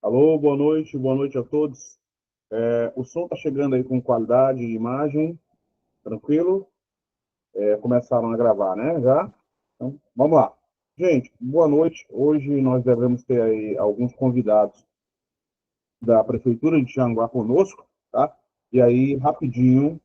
Alô, boa noite a todos. O som está chegando aí com qualidade de imagem, tranquilo? Começaram a gravar, né? Já? Então, vamos lá. Gente, boa noite. Hoje nós devemos ter aí alguns convidados da Prefeitura de Tianguá conosco, tá? E aí, rapidinho,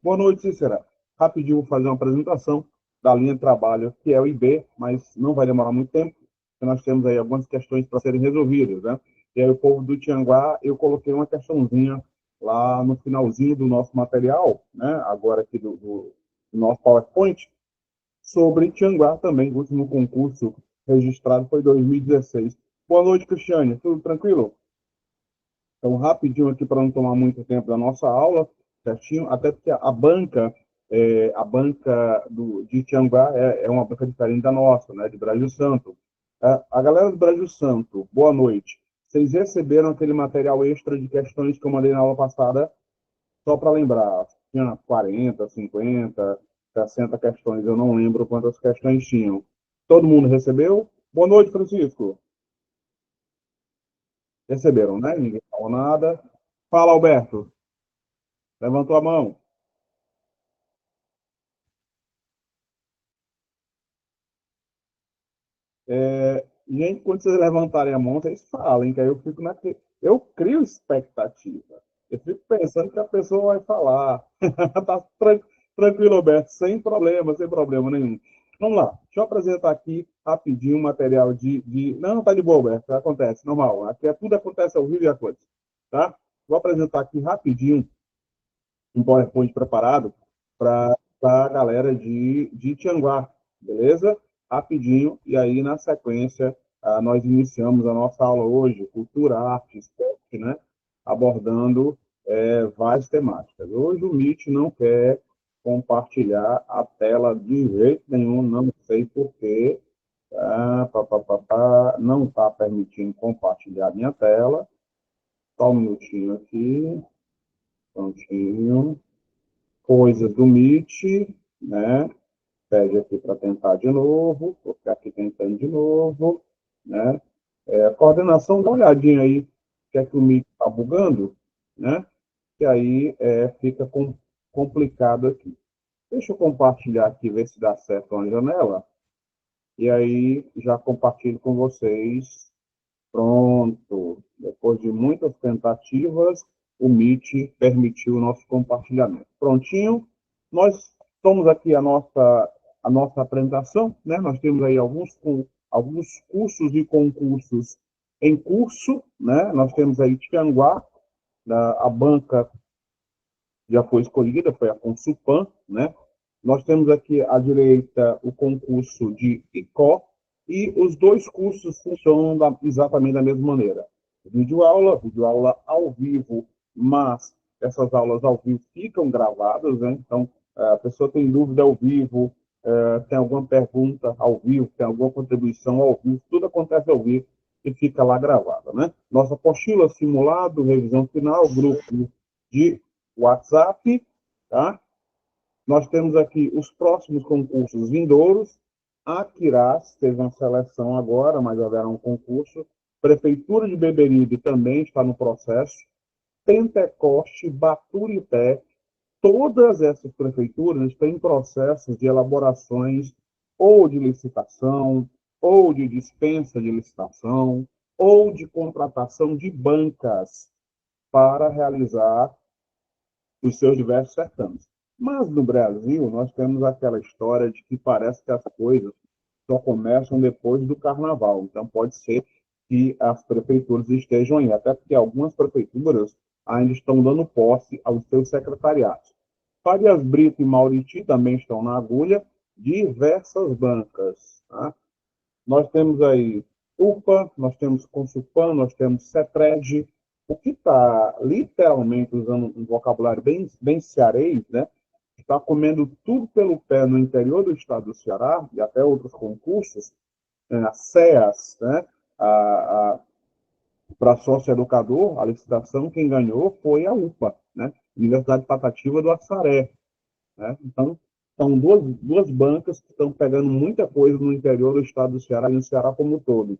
boa noite, Cícera. Rapidinho, vou fazer uma apresentação da linha de trabalho, que é o IB, mas não vai demorar muito tempo, porque nós temos aí algumas questões para serem resolvidas, né? E aí, o povo do Tianguá, eu coloquei uma questãozinha lá no finalzinho do nosso material, né? Agora aqui do nosso PowerPoint, sobre Tianguá também. O último concurso registrado foi 2016. Boa noite, Cristiane. Tudo tranquilo? Então, rapidinho aqui para não tomar muito tempo da nossa aula, certinho? Até porque a banca de Tianguá é uma banca diferente da nossa, né? De Brasil Santo. A galera do Brasil Santo, boa noite. Vocês receberam aquele material extra de questões que eu mandei na aula passada? Só para lembrar, tinha 40, 50, 60 questões, eu não lembro quantas questões tinham. Todo mundo recebeu? Boa noite, Francisco. Receberam, né? Ninguém falou nada. Fala, Alberto. Levantou a mão. Gente, quando vocês levantarem a mão, vocês falem, que aí eu fico naquele. Eu crio expectativa. Eu fico pensando que a pessoa vai falar. Tá tranquilo, Alberto, sem problema nenhum. Vamos lá, deixa eu apresentar aqui rapidinho o material Não, tá de boa, Alberto, acontece, normal. Aqui tudo acontece ao vivo e a coisa, tá? Vou apresentar aqui rapidinho um PowerPoint preparado para a galera de Tianguá, beleza? Rapidinho, e aí na sequência nós iniciamos a nossa aula hoje, cultura, arte, esporte, né? Abordando várias temáticas. Hoje o Meet não quer compartilhar a tela de jeito nenhum, não sei porquê. Não está permitindo compartilhar minha tela. Só um minutinho aqui, prontinho. Coisas do Meet, né? Pede aqui para tentar de novo, vou ficar aqui tentando de novo, né? Coordenação, dá uma olhadinha aí, que é que o Meet está bugando, né? Que aí fica complicado aqui. Deixa eu compartilhar aqui, ver se dá certo uma janela, e aí já compartilho com vocês. Pronto. Depois de muitas tentativas, o Meet permitiu o nosso compartilhamento. Prontinho. Nós estamos aqui a nossa apresentação, né? Nós temos aí alguns cursos e concursos em curso, né? Nós temos aí Tianguá, a banca já foi escolhida, foi a Consulpan, né? Nós temos aqui à direita o concurso de ICO, e os dois cursos funcionam exatamente da mesma maneira. Videoaula ao vivo, mas essas aulas ao vivo ficam gravadas, né? Então, a pessoa tem dúvida ao vivo, tem alguma pergunta ao vivo, tem alguma contribuição ao vivo, tudo acontece ao vivo e fica lá gravada, né? Nossa apostila, simulado, revisão final, grupo de WhatsApp, tá? Nós temos aqui os próximos concursos vindouros. A Quirás teve uma seleção agora, mas haverá um concurso. Prefeitura de Beberibe também está no processo. Pentecoste, Baturité, todas essas prefeituras têm processos de elaborações ou de licitação, ou de dispensa de licitação, ou de contratação de bancas para realizar os seus diversos certames. Mas no Brasil, nós temos aquela história de que parece que as coisas só começam depois do carnaval. Então, pode ser que as prefeituras estejam aí, até porque algumas prefeituras ainda estão dando posse aos seus secretariados. Farias Brito e Mauriti também estão na agulha, diversas bancas. Tá? Nós temos aí UPA, nós temos Consulpan, nós temos CETRED, o que está literalmente usando um vocabulário bem cearês, né? Está comendo tudo pelo pé no interior do estado do Ceará e até outros concursos, a CEAS, né? Para sócio-educador, a licitação, quem ganhou foi a UPA, né? Universidade Patativa do Açaré, né? Então, são duas bancas que estão pegando muita coisa no interior do estado do Ceará e no Ceará como um todo.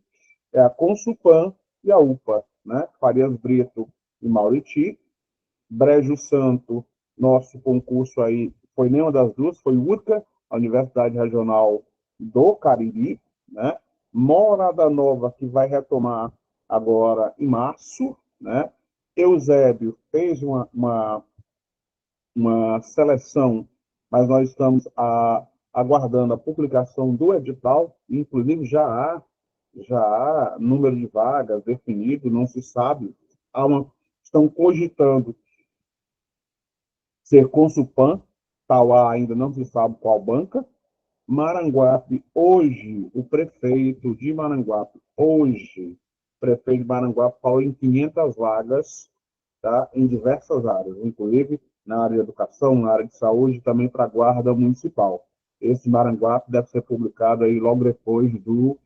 É a Consulpan e a UPA, né? Farias Brito e Mauriti. Brejo Santo, nosso concurso aí foi nenhuma das duas, foi UTCA, a Universidade Regional do Cariri, né? Morada Nova, que vai retomar agora em março, né? Eusébio fez uma seleção, mas nós estamos aguardando a publicação do edital, inclusive já há número de vagas definido, não se sabe, estão cogitando ser Consulpan, Tauá ainda não se sabe qual banca. Maranguape, hoje, o prefeito de Maranguape, falou em 500 vagas, tá, em diversas áreas, inclusive na área de educação, na área de saúde, também para a guarda municipal. Esse Maranguape deve ser publicado aí logo depois do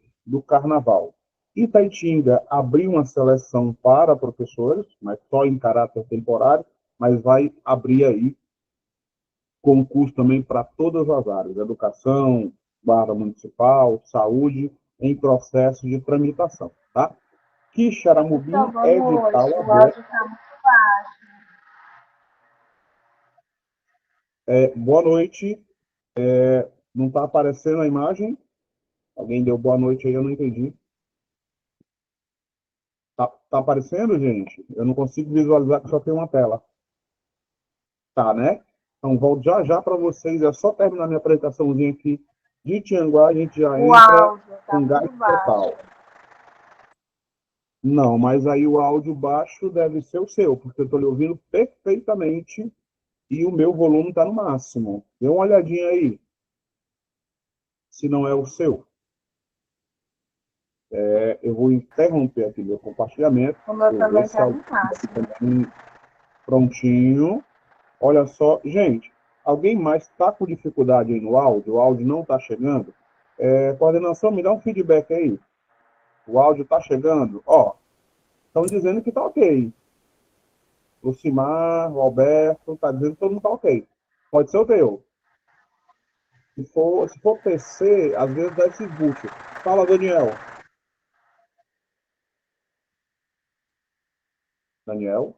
Carnaval. Itaitinga abriu uma seleção para professores, mas só em caráter temporário, mas vai abrir aí concurso também para todas as áreas, educação, guarda municipal, saúde, em processo de tramitação, tá? Professor, Quixaramubim, boa edital noite. O aberto. áudio está muito baixo. Boa noite. Não está aparecendo a imagem? Alguém deu boa noite aí, eu não entendi. Tá aparecendo, gente? Eu não consigo visualizar que só tem uma tela. Tá, né? Então, volto já já para vocês. É só terminar minha apresentaçãozinha aqui de Tianguá, a gente já O entra áudio está com gás muito baixo. total. Não, mas aí o áudio baixo deve ser o seu, porque eu estou lhe ouvindo perfeitamente e o meu volume está no máximo. Dê uma olhadinha aí, se não é o seu. Eu vou interromper aqui meu compartilhamento. O meu Vou ver também se está alguém no máximo. também prontinho. Olha só, gente, alguém mais está com dificuldade aí no áudio? O áudio não está chegando? Coordenação, me dá um feedback aí. O áudio está chegando? Ó, estão dizendo que está ok. O Simar, o Alberto, está dizendo que todo mundo está ok. Pode ser o teu. Se for PC, às vezes dá esses buchos. Fala, Daniel. Daniel.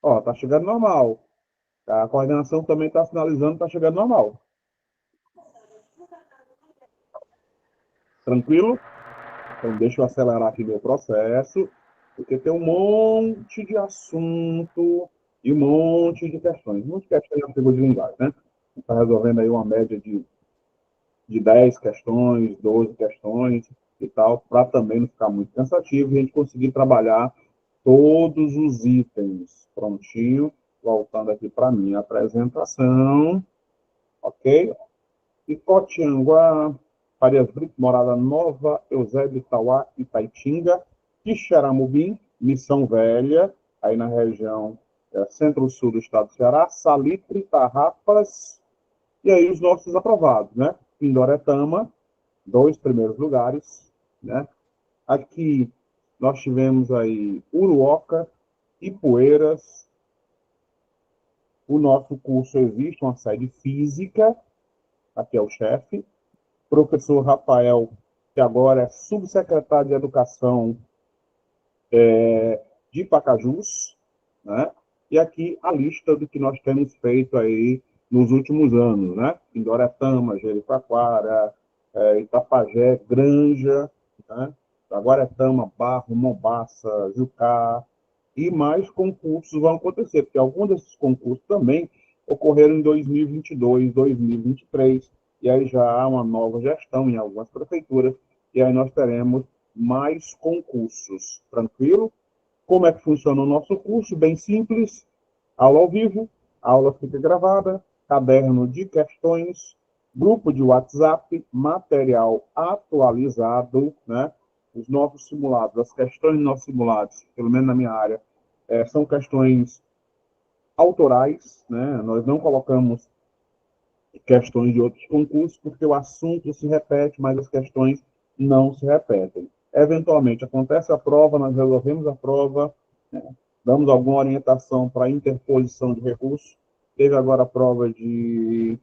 Ó, tá chegando normal. A coordenação também está sinalizando que tá chegando normal. Tranquilo? Então, deixa eu acelerar aqui meu processo, porque tem um monte de assunto e um monte de questões. Um monte de questões na figura de linguagem, né? Está resolvendo aí uma média de 10 questões, 12 questões e tal, para também não ficar muito cansativo e a gente conseguir trabalhar todos os itens. Prontinho. Voltando aqui para a minha apresentação. Ok? Icotianguá, Farias Brito, Morada Nova, Eusébio, Itauá, Itaitinga, Quixeramobim, Missão Velha, aí na região centro-sul do estado do Ceará, Salitre, Tarrafas, e aí os nossos aprovados, né? Pindoretama, 2 primeiros lugares, né? Aqui nós tivemos aí Uruoca, Ipueiras. O nosso curso existe uma sede física, aqui é o chefe, professor Rafael, que agora é subsecretário de Educação de Pacajus, né? E aqui a lista do que nós temos feito aí nos últimos anos, né? Pindoretama, Jericoacoara, Itapajé, Granja, né? Guaretama, Barro, Mombaça, Jucá, e mais concursos vão acontecer, porque alguns desses concursos também ocorreram em 2022, 2023, e aí já há uma nova gestão em algumas prefeituras, e aí nós teremos mais concursos. Tranquilo? Como é que funciona o nosso curso? Bem simples, aula ao vivo, a aula fica gravada, caderno de questões, grupo de WhatsApp, material atualizado, né? Os nossos simulados, as questões dos nossos simulados, pelo menos na minha área, são questões autorais, né? Nós não colocamos questões de outros concursos, porque o assunto se repete, mas as questões não se repetem. Eventualmente, acontece a prova, nós resolvemos a prova, né? Damos alguma orientação para interposição de recurso. Teve agora a prova de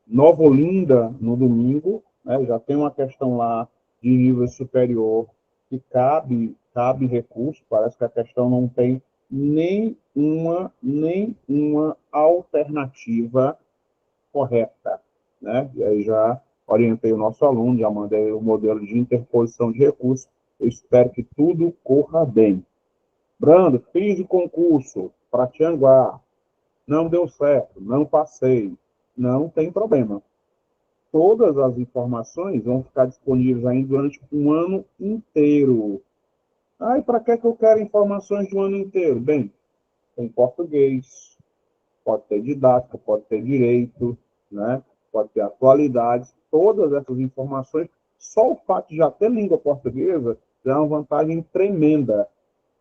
Nova Olinda no domingo, né? Já tem uma questão lá de nível superior que cabe recurso, parece que a questão não tem nenhuma alternativa correta, né? E aí já orientei o nosso aluno, já mandei o modelo de interposição de recursos, eu espero que tudo corra bem. Brando, fiz o concurso para Tianguá, não deu certo, não passei, não tem problema. Todas as informações vão ficar disponíveis ainda durante um ano inteiro. Ah, e para que eu quero informações de um ano inteiro? Bem, tem português, pode ter didática, pode ter direito, né? Pode ter atualidades, todas essas informações, só o fato de já ter língua portuguesa já é uma vantagem tremenda,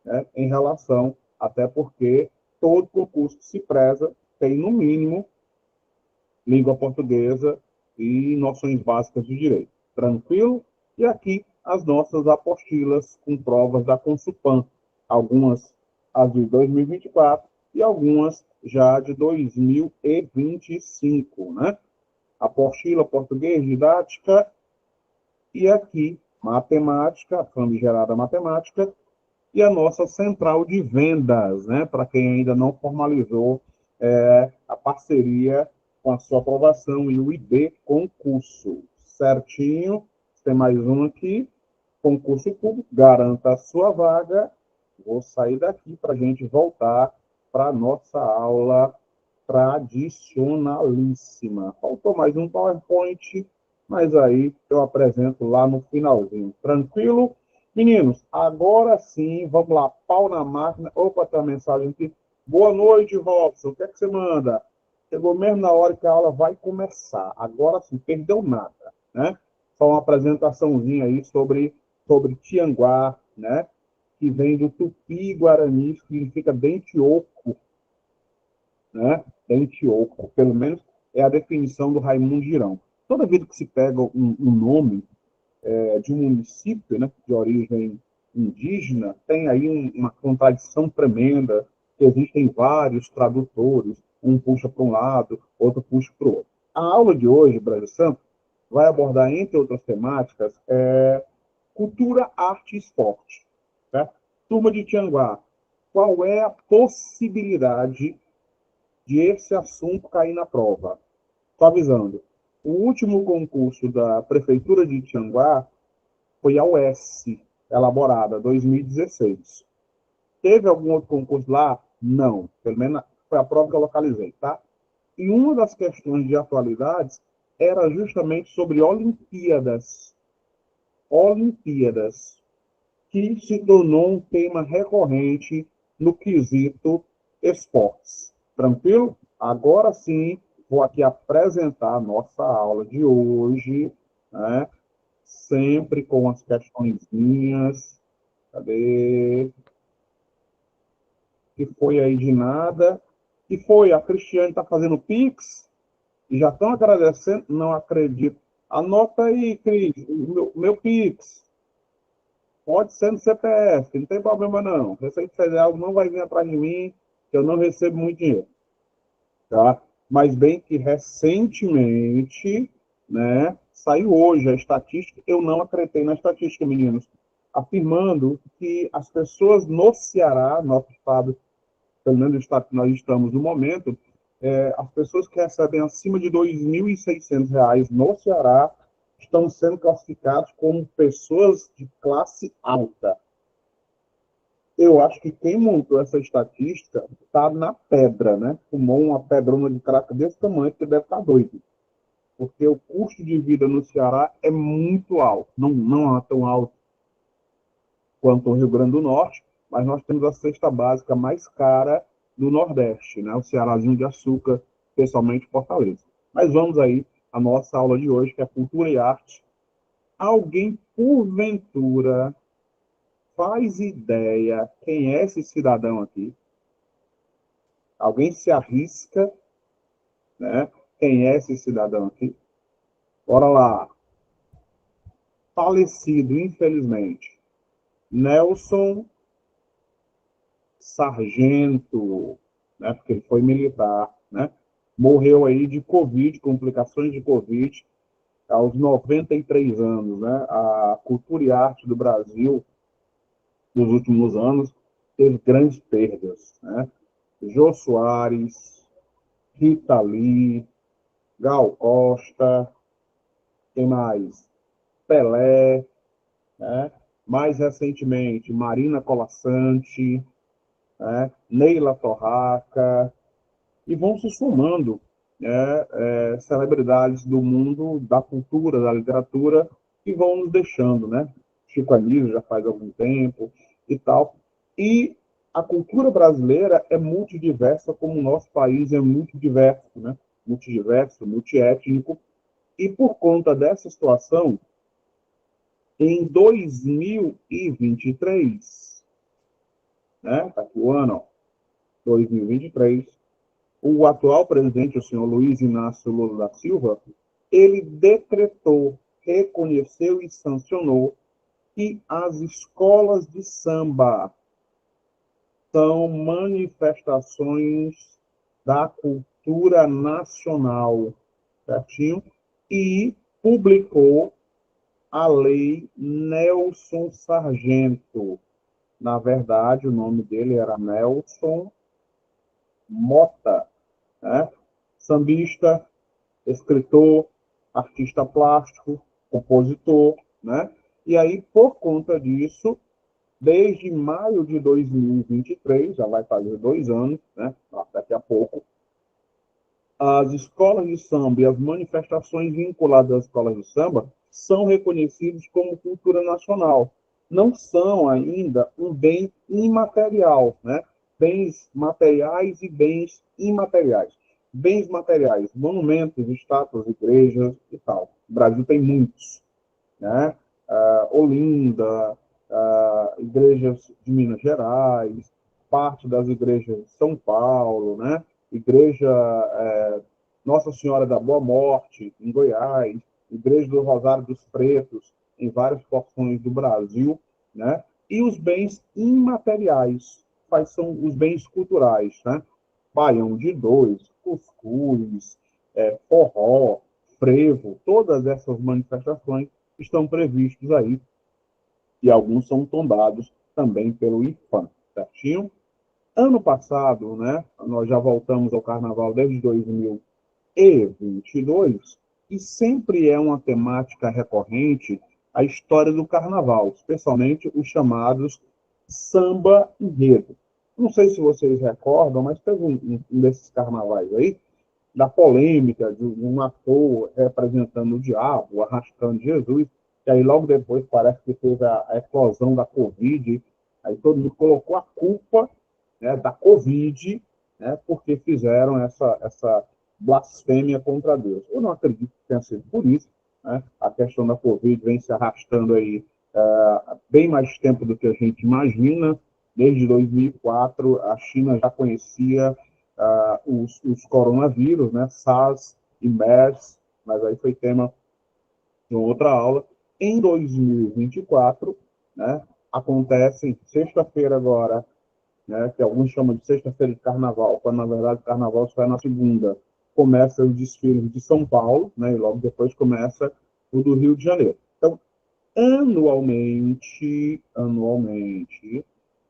né? Em relação, até porque todo concurso que se preza tem, no mínimo, língua portuguesa e noções básicas de direito. Tranquilo? E aqui as nossas apostilas com provas da Consulpan, algumas as de 2024 e algumas já de 2025, né? Apostila português, didática, e aqui matemática, a famigerada matemática, e a nossa central de vendas, né? Para quem ainda não formalizou a parceria com a sua aprovação e o IB concurso. Certinho? Tem mais um aqui. Concurso público, garanta a sua vaga. Vou sair daqui para a gente voltar para a nossa aula tradicionalíssima. Faltou mais um PowerPoint, mas aí eu apresento lá no finalzinho. Tranquilo? Meninos, agora sim, vamos lá, pau na máquina. Opa, tem uma mensagem aqui. Boa noite, Robson. O que é que você manda? Chegou mesmo na hora que a aula vai começar. Agora sim, perdeu nada, né? Só uma apresentaçãozinha aí sobre Tianguá, né? Que vem do Tupi-Guarani, que significa dente oco, né? Dente oco, pelo menos é a definição do Raimundo Girão. Toda vida que se pega um nome de um município, né, de origem indígena, tem aí uma contradição tremenda, que existem vários tradutores, um puxa para um lado, outro puxa para o outro. A aula de hoje, Brasil Santo, vai abordar, entre outras temáticas, cultura, arte e esporte. Né? Turma de Tianguá, qual é a possibilidade de esse assunto cair na prova? Estou avisando. O último concurso da Prefeitura de Tianguá foi a UES, elaborada, 2016. Teve algum outro concurso lá? Não. Pelo menos foi a prova que eu localizei, tá? E uma das questões de atualidades era justamente sobre Olimpíadas. Olimpíadas, que se tornou um tema recorrente no quesito esportes. Tranquilo? Agora sim, vou aqui apresentar a nossa aula de hoje, né? Sempre com as questõezinhas. Cadê? Que foi aí de nada. Que foi? A Cristiane está fazendo Pix e já estão agradecendo? Não acredito. Anota aí, Cris, o meu Pix. Pode ser no CPF, não tem problema não. Receita Federal não vai vir atrás de mim, que eu não recebo muito dinheiro. Tá? Mas bem que recentemente, né, saiu hoje a estatística, eu não acreditei na estatística, meninos, afirmando que as pessoas no Ceará, nosso estado, pelo menos o estado que nós estamos no momento, as pessoas que recebem acima de R$ 2.600 no Ceará estão sendo classificadas como pessoas de classe alta. Eu acho que quem montou essa estatística está na pedra, né? Fumou uma pedrona de crack desse tamanho que deve estar doido. Porque o custo de vida no Ceará é muito alto. Não é tão alto quanto o Rio Grande do Norte, mas nós temos a cesta básica mais cara do Nordeste, né? O Cearazinho de açúcar, especialmente Fortaleza. Mas vamos aí à nossa aula de hoje, que é Cultura e Arte. Alguém, porventura, faz ideia quem é esse cidadão aqui? Alguém se arrisca, né? Quem é esse cidadão aqui? Bora lá. Falecido, infelizmente. Nelson Sargento, né? Porque ele foi militar, né? Morreu aí de Covid, complicações de Covid. aos 93 anos, né? A cultura e arte do Brasil, nos últimos anos, teve grandes perdas, né? Jô Soares, Rita Lee, Gal Costa, quem mais? Pelé, né? Mais recentemente, Marina Colasanti, né? Neila Torraca, e vão se somando, né? Celebridades do mundo da cultura, da literatura, que vão nos deixando, né? Chico Anísio já faz algum tempo e tal. E a cultura brasileira é multidiversa, como o nosso país é muito diverso, né? Multidiverso, multiétnico, e por conta dessa situação, em 2023, né? Tá aqui o ano, 2023, o atual presidente, o senhor Luiz Inácio Lula da Silva, ele decretou, reconheceu e sancionou que as escolas de samba são manifestações da cultura nacional, certinho? E publicou a lei Nelson Sargento. Na verdade, o nome dele era Nelson Mota, né? Sambista, escritor, artista plástico, compositor, né? E aí, por conta disso, desde maio de 2023, já vai fazer 2 anos, né? Daqui a pouco, as escolas de samba e as manifestações vinculadas às escolas de samba são reconhecidos como cultura nacional. Não são ainda um bem imaterial, né? Bens materiais e bens imateriais. Bens materiais, monumentos, estátuas, igrejas e tal. O Brasil tem muitos, né? Olinda, igrejas de Minas Gerais, parte das igrejas de São Paulo, né? Igreja Nossa Senhora da Boa Morte, em Goiás, Igreja do Rosário dos Pretos, em várias porções do Brasil, né? E os bens imateriais, quais são os bens culturais, né? Baião de Dois, cuscuz, forró, frevo, todas essas manifestações estão previstos aí, e alguns são tombados também pelo IFAM, certinho? Ano passado, né, nós já voltamos ao carnaval desde 2022, e sempre é uma temática recorrente a história do carnaval, especialmente os chamados samba enredo. Não sei se vocês recordam, mas teve um desses carnavais aí, da polêmica de um ator representando o diabo, arrastando Jesus, e aí logo depois parece que teve a eclosão da Covid, aí todo mundo colocou a culpa, né, da Covid, né, porque fizeram essa blasfêmia contra Deus. Eu não acredito que tenha sido por isso, né? A questão da Covid vem se arrastando aí bem mais tempo do que a gente imagina. Desde 2004, a China já conhecia os coronavírus, né, SARS e MERS, mas aí foi tema de outra aula. Em 2024, né, acontece sexta-feira agora, né, que alguns chamam de sexta-feira de carnaval, quando na verdade o carnaval só é na segunda. Começa os desfiles de São Paulo, né, e logo depois começa o do Rio de Janeiro. Então, anualmente,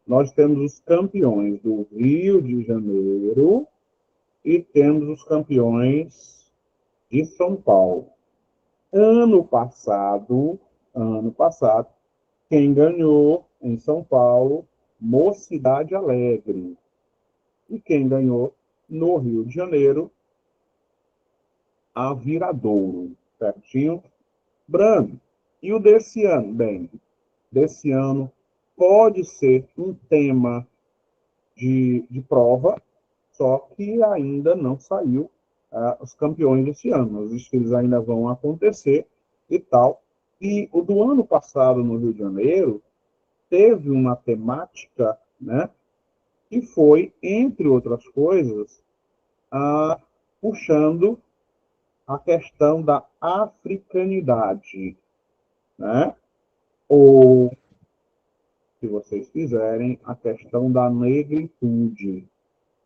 nós temos os campeões do Rio de Janeiro e temos os campeões de São Paulo. Ano passado, quem ganhou em São Paulo, Mocidade Alegre. E quem ganhou no Rio de Janeiro, a Viradouro. Certinho? Brando. E o desse ano? Bem, desse ano pode ser um tema de prova, só que ainda não saiu os campeões desse ano. Os desfiles ainda vão acontecer e tal. E o do ano passado, no Rio de Janeiro, teve uma temática, né, que foi, entre outras coisas, puxando a questão da africanidade, né? Ou, se vocês quiserem, a questão da negritude,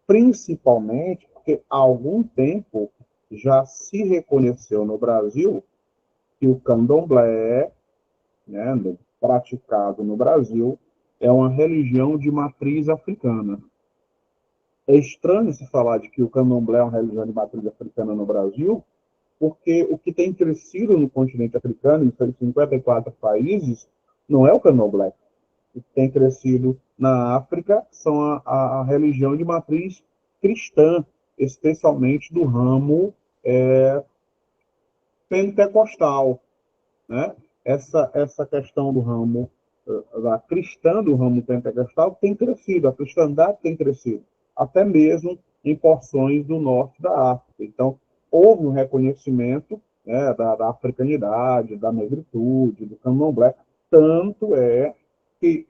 principalmente porque há algum tempo já se reconheceu no Brasil que o candomblé, né, praticado no Brasil, é uma religião de matriz africana. É estranho se falar de que o candomblé é uma religião de matriz africana no Brasil, porque o que tem crescido no continente africano, em 54 países, não é o candomblé. O que tem crescido na África são a religião de matriz cristã, especialmente do ramo pentecostal, né? Essa questão do ramo da cristã, do ramo pentecostal, tem crescido, a cristandade tem crescido, até mesmo em porções do norte da África. Então, houve um reconhecimento, né, da africanidade, da negritude, do candomblé, tanto é que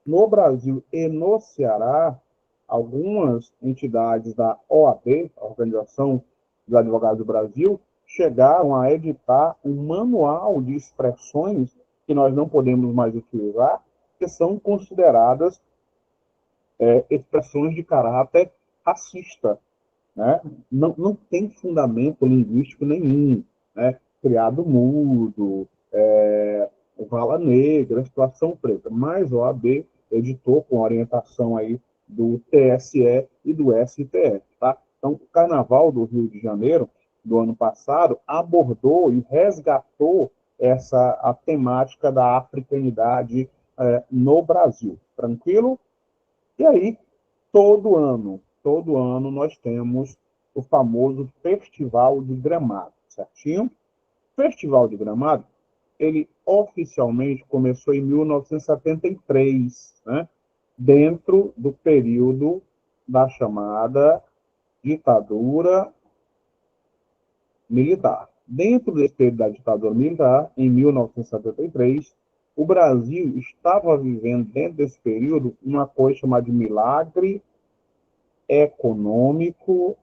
no Brasil e no Ceará, algumas entidades da OAB, a Organização dos Advogados do Brasil, chegaram a editar um manual de expressões que nós não podemos mais utilizar, que são consideradas expressões de caráter racista, né? Não tem fundamento linguístico nenhum, né? Criado mudo, vala negra, situação preta, mas a OAB editou com orientação aí do TSE e do STF, tá? Então, o Carnaval do Rio de Janeiro, do ano passado, abordou e resgatou a temática da africanidade no Brasil. Tranquilo? E aí, todo ano nós temos o famoso Festival de Gramado, certinho? Festival de Gramado, ele oficialmente começou em 1973, né? Dentro do período da chamada ditadura militar. Dentro desse período da ditadura militar, em 1973, o Brasil estava vivendo, dentro desse período, uma coisa chamada de milagre econômico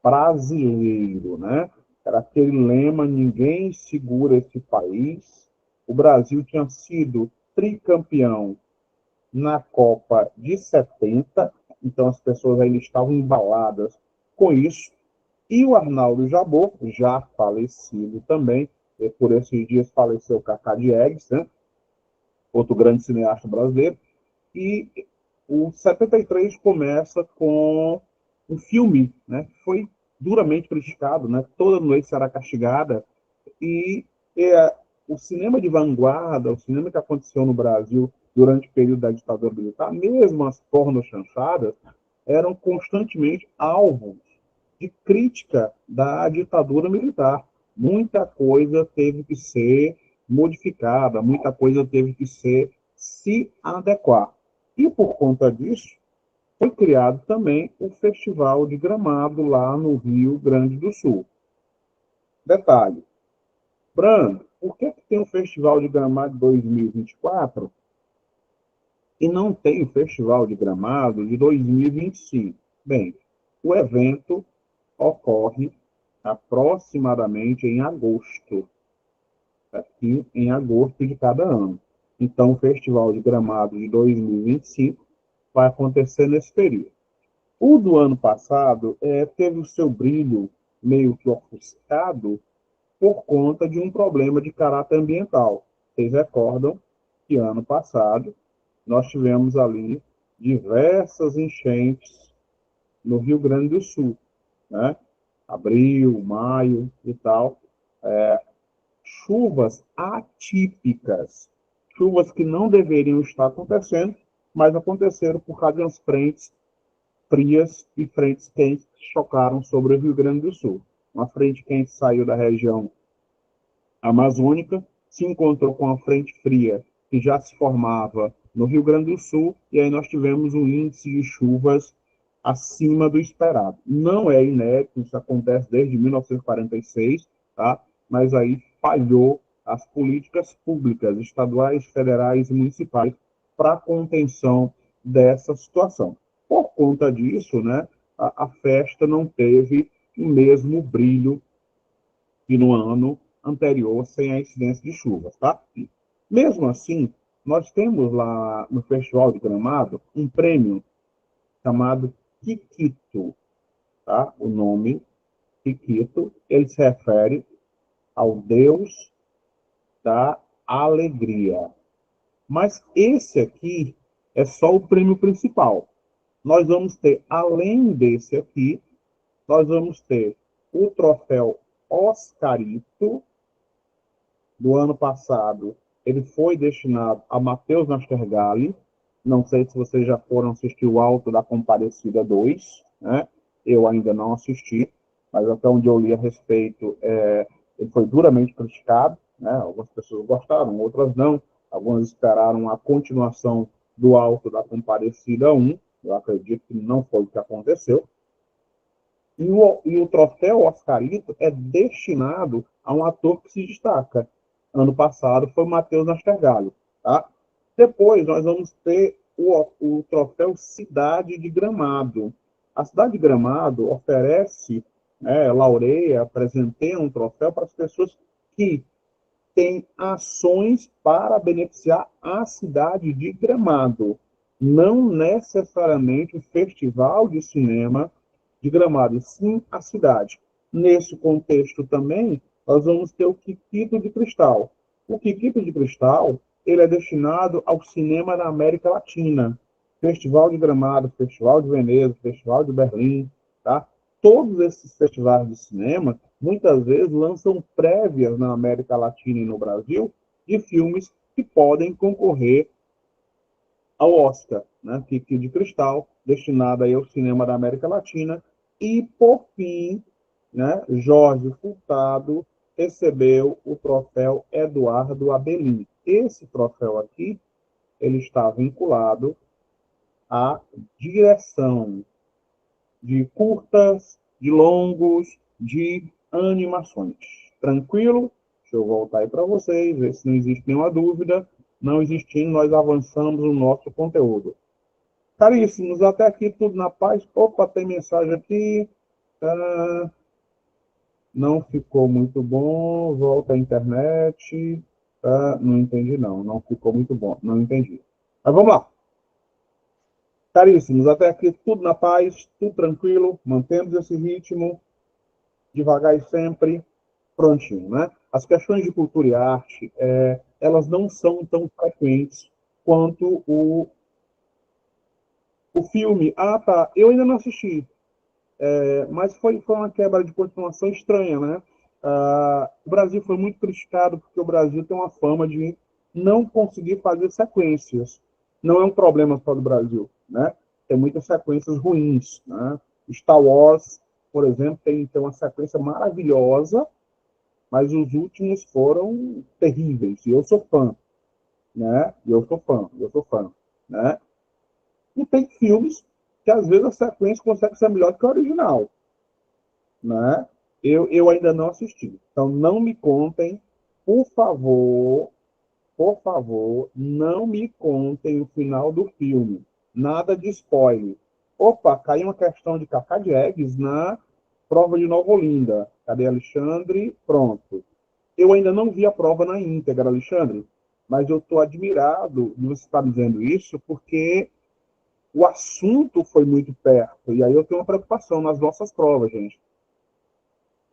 brasileiro, né? Era aquele lema: ninguém segura esse país. O Brasil tinha sido tricampeão na Copa de 70, então as pessoas ainda estavam embaladas com isso. E o Arnaldo Jabor, já falecido também, por esses dias faleceu o Cacá Diegues, né? Outro grande cineasta brasileiro, e o 73 começa com um filme, né, que foi duramente criticado, né, Toda Noite Será Castigada, e o cinema de vanguarda, o cinema que aconteceu no Brasil durante o período da ditadura militar, mesmo as pornochanchadas, eram constantemente alvos de crítica da ditadura militar. Muita coisa teve que ser modificada, muita coisa teve que se adequar. E por conta disso, foi criado também o Festival de Gramado lá no Rio Grande do Sul. Detalhe, Brando, por que tem o Festival de Gramado 2024 e não tem o Festival de Gramado de 2025? Bem, o evento ocorre aproximadamente em agosto, aqui em agosto de cada ano. Então, o Festival de Gramado de 2025 vai acontecer nesse período. O do ano passado teve o seu brilho meio que ofuscado por conta de um problema de caráter ambiental. Vocês recordam que ano passado nós tivemos ali diversas enchentes no Rio Grande do Sul, né? Abril, maio e tal, chuvas atípicas, chuvas que não deveriam estar acontecendo, mas aconteceram por causa das frentes frias e frentes quentes que chocaram sobre o Rio Grande do Sul. Uma frente quente saiu da região amazônica, se encontrou com a frente fria que já se formava no Rio Grande do Sul, e aí nós tivemos um índice de chuvas acima do esperado. Não é inédito, isso acontece desde 1946, tá? Mas aí falhou as políticas públicas, estaduais, federais e municipais, para a contenção dessa situação. Por conta disso, né, a festa não teve o mesmo brilho que no ano anterior, sem a incidência de chuvas, tá? Mesmo assim, nós temos lá no Festival de Gramado um prêmio chamado Kikito, tá? O nome Kikito, ele se refere ao Deus da alegria. Mas esse aqui é só o prêmio principal. Nós vamos ter, além desse aqui, nós vamos ter o troféu Oscarito, do ano passado. Ele foi destinado a Matheus Nastergalli. Não sei se vocês já foram assistir o Alto da Compadecida 2, né? Eu ainda não assisti, mas até onde eu li a respeito, ele foi duramente criticado, né? Algumas pessoas gostaram, outras não. Algumas esperaram a continuação do Alto da Compadecida 1. Eu acredito que não foi o que aconteceu. E o troféu Oscarito é destinado a um ator que se destaca. Ano passado foi o Matheus Nastergalli. Tá? Depois nós vamos ter o troféu Cidade de Gramado. A Cidade de Gramado oferece, né, laureia, presenteia um troféu para as pessoas que têm ações para beneficiar a cidade de Gramado. Não necessariamente o festival de cinema de Gramado, sim a cidade. Nesse contexto também, nós vamos ter o Kikito de Cristal. O Kikito de Cristal, ele é destinado ao cinema da América Latina. Festival de Gramado, Festival de Veneza, Festival de Berlim, tá? Todos esses festivais de cinema, muitas vezes, lançam prévias na América Latina e no Brasil de filmes que podem concorrer ao Oscar, né? Kikito de Cristal, destinado aí ao cinema da América Latina. E, por fim, né, Jorge Furtado recebeu o troféu Eduardo Abelim. Esse troféu aqui, ele está vinculado à direção de curtas, de longos, de animações. Tranquilo? Deixa eu voltar aí para vocês, ver se não existe nenhuma dúvida. Não existindo, nós avançamos no nosso conteúdo. Caríssimos, até aqui tudo na paz. Opa, tem mensagem aqui. Não ficou muito bom. Volta à internet. Não entendi, não. Não ficou muito bom. Não entendi. Mas vamos lá. Caríssimos, até aqui tudo na paz, tudo tranquilo. Mantemos esse ritmo, devagar e sempre, prontinho, né? As questões de cultura e arte, elas não são tão frequentes quanto o filme. Ah, tá. Eu ainda não assisti. Mas foi uma quebra de continuação estranha, né? O Brasil foi muito criticado porque o Brasil tem uma fama de não conseguir fazer sequências. Não é um problema só do Brasil, né? Tem muitas sequências ruins, né? Star Wars, por exemplo, tem uma sequência maravilhosa, mas os últimos foram terríveis. E eu sou fã, né? Eu sou fã, né? E tem filmes que às vezes a sequência consegue ser melhor que a original, né? Eu ainda não assisti. Então, não me contem, por favor, não me contem o final do filme. Nada de spoiler. Opa, caiu uma questão de Cacá Diegues na prova de Nova Olinda. Cadê Alexandre? Pronto. Eu ainda não vi a prova na íntegra, Alexandre, mas eu estou admirado de você estar dizendo isso, porque o assunto foi muito perto. E aí eu tenho uma preocupação nas nossas provas, gente.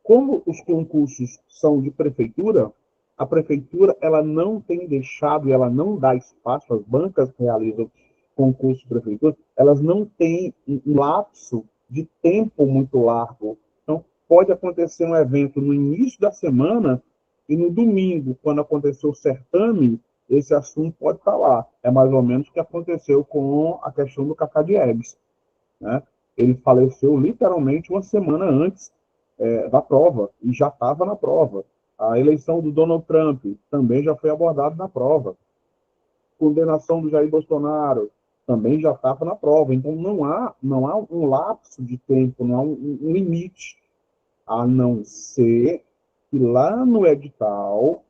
Como os concursos são de prefeitura, a prefeitura ela não tem deixado, ela não dá espaço, as bancas que realizam concursos de prefeitura, elas não têm um lapso de tempo muito largo. Então, pode acontecer um evento no início da semana e no domingo, quando aconteceu o certame, esse assunto pode estar lá. É mais ou menos o que aconteceu com a questão do Cacá Diegues, né? Ele faleceu literalmente uma semana antes da prova, e já estava na prova. A eleição do Donald Trump também já foi abordada na prova. Condenação do Jair Bolsonaro também já estava na prova. Então, não há um lapso de tempo, não há um limite, a não ser que lá no edital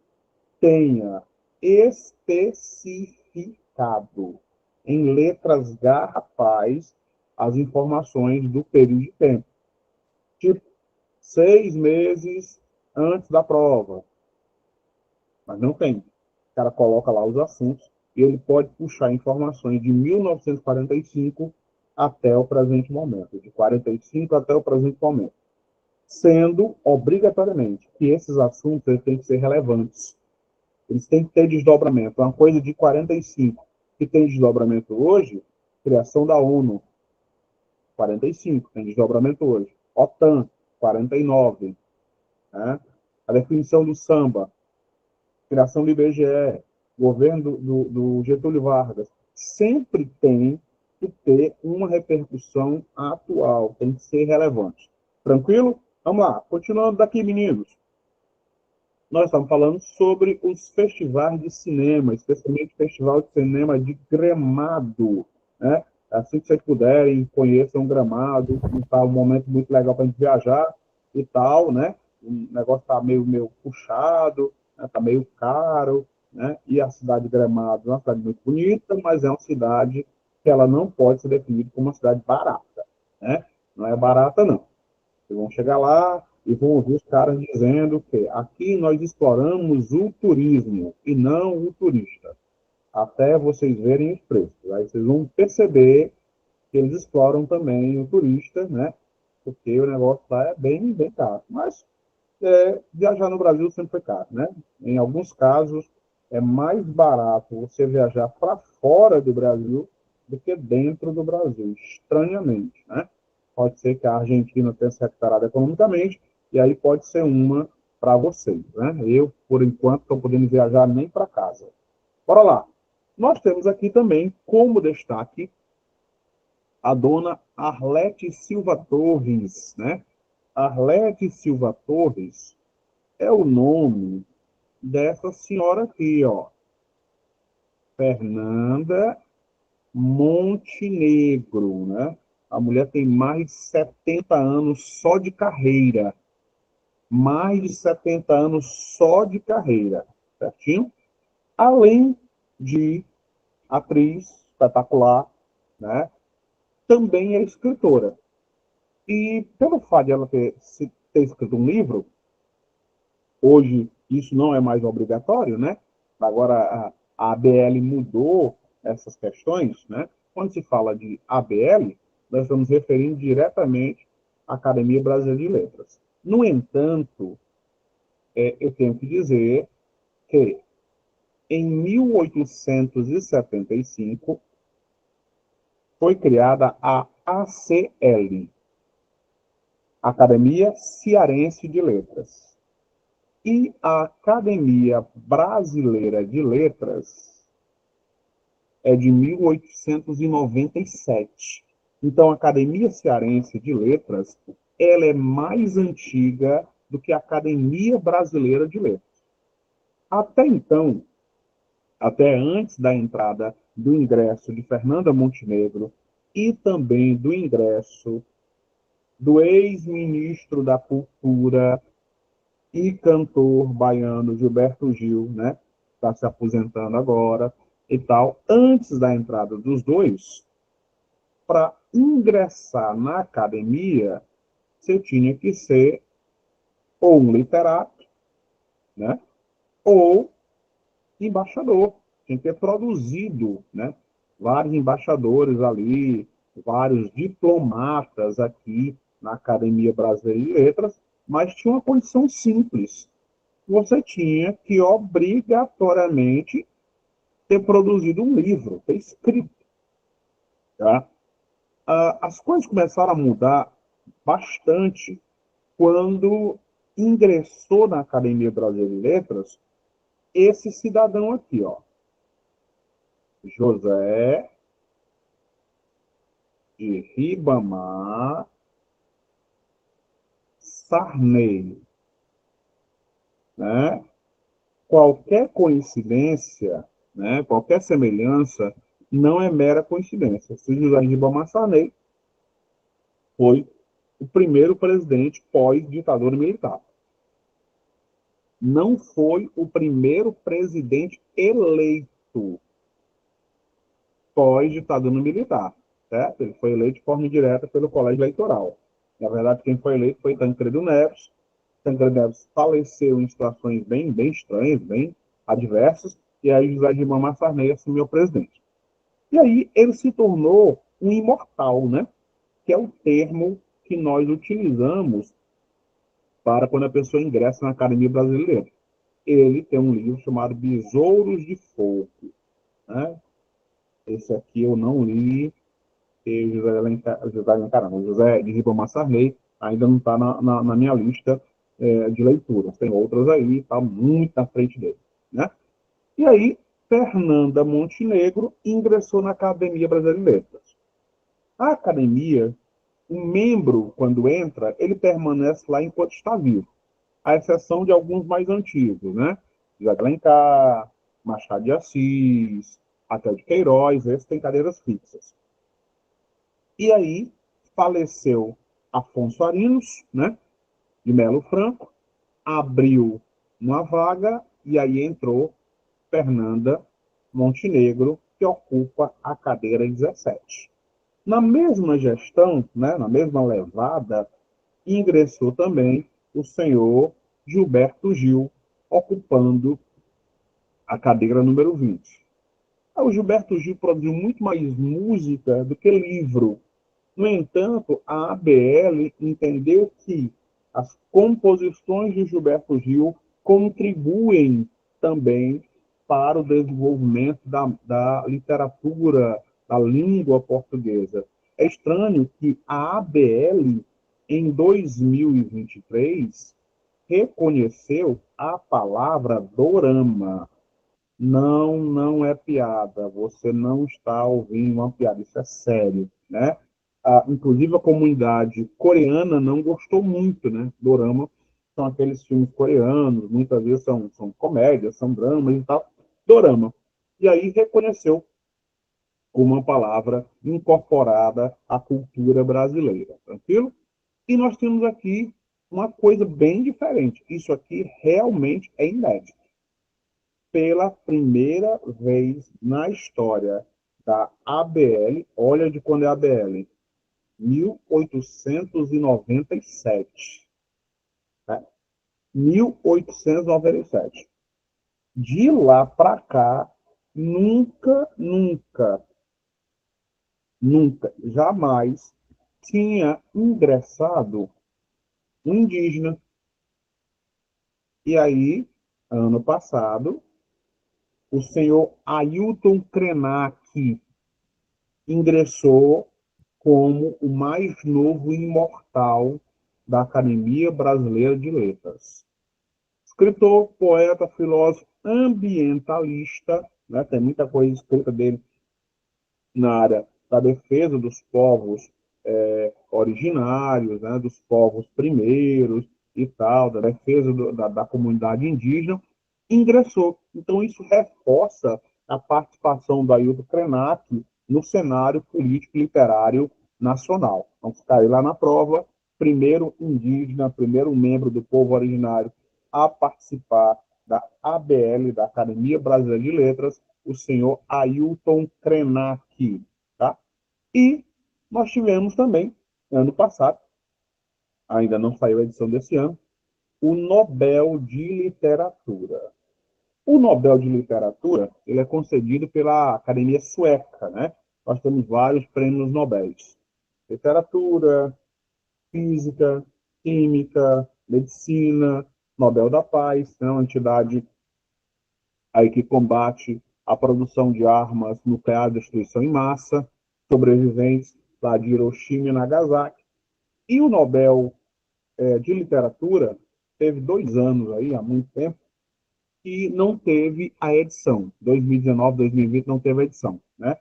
tenha especificado em letras garrafais as informações do período de tempo. Tipo, 6 meses antes da prova. Mas não tem. O cara coloca lá os assuntos e ele pode puxar informações de 1945 até o presente momento. De 45 até o presente momento. sendo obrigatoriamente que esses assuntos eles têm que ser relevantes. Eles têm que ter desdobramento. Uma coisa de 45 que tem desdobramento hoje, criação da ONU, 45, tem desdobramento hoje. OTAN, 49. Né? A definição do samba, criação do IBGE, governo do Getúlio Vargas, sempre tem que ter uma repercussão atual, tem que ser relevante. Tranquilo? Vamos lá, continuando daqui, meninos. Nós estamos falando sobre os festivais de cinema, especialmente o Festival de Cinema de Gramado. Né? Assim que vocês puderem, conheçam Gramado, está um momento muito legal para a gente viajar e tal, né? O negócio está meio puxado, está, né? Meio caro, né? E a cidade de Gramado é uma cidade muito bonita, mas é uma cidade que ela não pode ser definida como uma cidade barata, né? Não é barata, não. Vocês vão chegar lá e vão ouvir os caras dizendo que aqui nós exploramos o turismo e não o turista. Até vocês verem os preços. Aí vocês vão perceber que eles exploram também o turista, né? Porque o negócio lá é bem caro. Mas viajar no Brasil sempre foi caro, né? Em alguns casos, é mais barato você viajar para fora do Brasil do que dentro do Brasil, estranhamente, né? Pode ser que a Argentina tenha se recuperado economicamente, e aí pode ser uma para vocês, né? Eu, por enquanto, estou podendo viajar nem para casa. Bora lá. Nós temos aqui também, como destaque, a dona Arlete Silva Torres, né? Arlete Silva Torres é o nome dessa senhora aqui, ó. Fernanda Montenegro, né? A mulher tem mais de 70 anos só de carreira. Mais de 70 anos só de carreira, certinho? Além de atriz espetacular, né? Também é escritora. E pelo fato de ela ter escrito um livro, hoje isso não é mais obrigatório, né? Agora a ABL mudou essas questões, né? Quando se fala de ABL, nós estamos referindo diretamente à Academia Brasileira de Letras. No entanto, eu tenho que dizer que em 1875 foi criada a ACL, Academia Cearense de Letras. E a Academia Brasileira de Letras é de 1897. Então, a Academia Cearense de Letras, ela é mais antiga do que a Academia Brasileira de Letras. Até então, até antes da entrada do ingresso de Fernanda Montenegro e também do ingresso do ex-ministro da Cultura e cantor baiano Gilberto Gil, né? Está se aposentando agora e tal. Antes da entrada dos dois, para ingressar na academia, você tinha que ser ou um literato, né? Ou embaixador. Tinha que ter produzido, né? Vários embaixadores ali, vários diplomatas aqui na Academia Brasileira de Letras, mas tinha uma condição simples. Você tinha que obrigatoriamente ter produzido um livro, ter escrito. Tá? As coisas começaram a mudar bastante quando ingressou na Academia Brasileira de Letras esse cidadão aqui, ó, José de Ribamar Sarney. Né? Qualquer coincidência, né, qualquer semelhança, não é mera coincidência. Esse José de Ribamar Sarney foi o primeiro presidente pós-ditadura militar. Não foi o primeiro presidente eleito pós-ditadura militar. Certo? Ele foi eleito de forma indireta pelo colégio eleitoral. Na verdade, quem foi eleito foi Tancredo Neves. Tancredo Neves faleceu em situações bem estranhas, bem adversas, e aí José de Ribamar Sarney assumiu o presidente. E aí ele se tornou um imortal, né? Que é o termo que nós utilizamos para quando a pessoa ingressa na Academia Brasileira. Ele tem um livro chamado Besouros de Fogo, né? Esse aqui eu não li, e José de Ribamar Sarney ainda não está na minha lista de leitura. Tem outras aí, está muito na frente dele, né? E aí, Fernanda Montenegro ingressou na Academia Brasileira de Letras. A academia, o membro, quando entra, ele permanece lá enquanto está vivo, à exceção de alguns mais antigos, né? José de Alencar, Machado de Assis, até de Queiroz, esses têm cadeiras fixas. E aí, faleceu Afonso Arinos, né, de Melo Franco, abriu uma vaga e aí entrou Fernanda Montenegro, que ocupa a cadeira 17. Na mesma gestão, né, na mesma levada, ingressou também o senhor Gilberto Gil, ocupando a cadeira número 20. O Gilberto Gil produziu muito mais música do que livro. No entanto, a ABL entendeu que as composições de Gilberto Gil contribuem também para o desenvolvimento da literatura, da língua portuguesa. É estranho que a ABL, em 2023, reconheceu a palavra dorama. Não, não é piada. Você não está ouvindo uma piada. Isso é sério, né? Inclusive a comunidade coreana não gostou muito, né? Dorama são aqueles filmes coreanos, muitas vezes são comédias, são dramas e tal. Dorama. E aí reconheceu como uma palavra incorporada à cultura brasileira. Tranquilo? E nós temos aqui uma coisa bem diferente. Isso aqui realmente é inédito. Pela primeira vez na história da ABL, olha de quando é a ABL, 1897. Né? 1897. De lá para cá, nunca, nunca, nunca, jamais tinha ingressado um indígena. E aí, ano passado, o senhor Ailton Krenak ingressou como o mais novo imortal da Academia Brasileira de Letras. Escritor, poeta, filósofo, ambientalista, né, tem muita coisa escrita dele na área da defesa dos povos originários, né, dos povos primeiros e tal, da defesa da comunidade indígena, ingressou. Então, isso reforça a participação do Ailton Krenak no cenário político e literário nacional. Então, caiu lá na prova, primeiro indígena, primeiro membro do povo originário a participar da ABL, da Academia Brasileira de Letras, o senhor Ailton Krenak. Tá? E nós tivemos também, ano passado, ainda não saiu a edição desse ano, o Nobel de Literatura. O Nobel de Literatura ele é concedido pela Academia Sueca, né? Nós temos vários prêmios Nobel. Literatura, Física, Química, Medicina, Nobel da Paz, né? Uma entidade aí que combate a produção de armas nucleares de destruição em massa, sobreviventes lá de Hiroshima e Nagasaki. E o Nobel de Literatura teve 2 anos aí, há muito tempo, que não teve a edição. 2019, 2020 não teve a edição, né?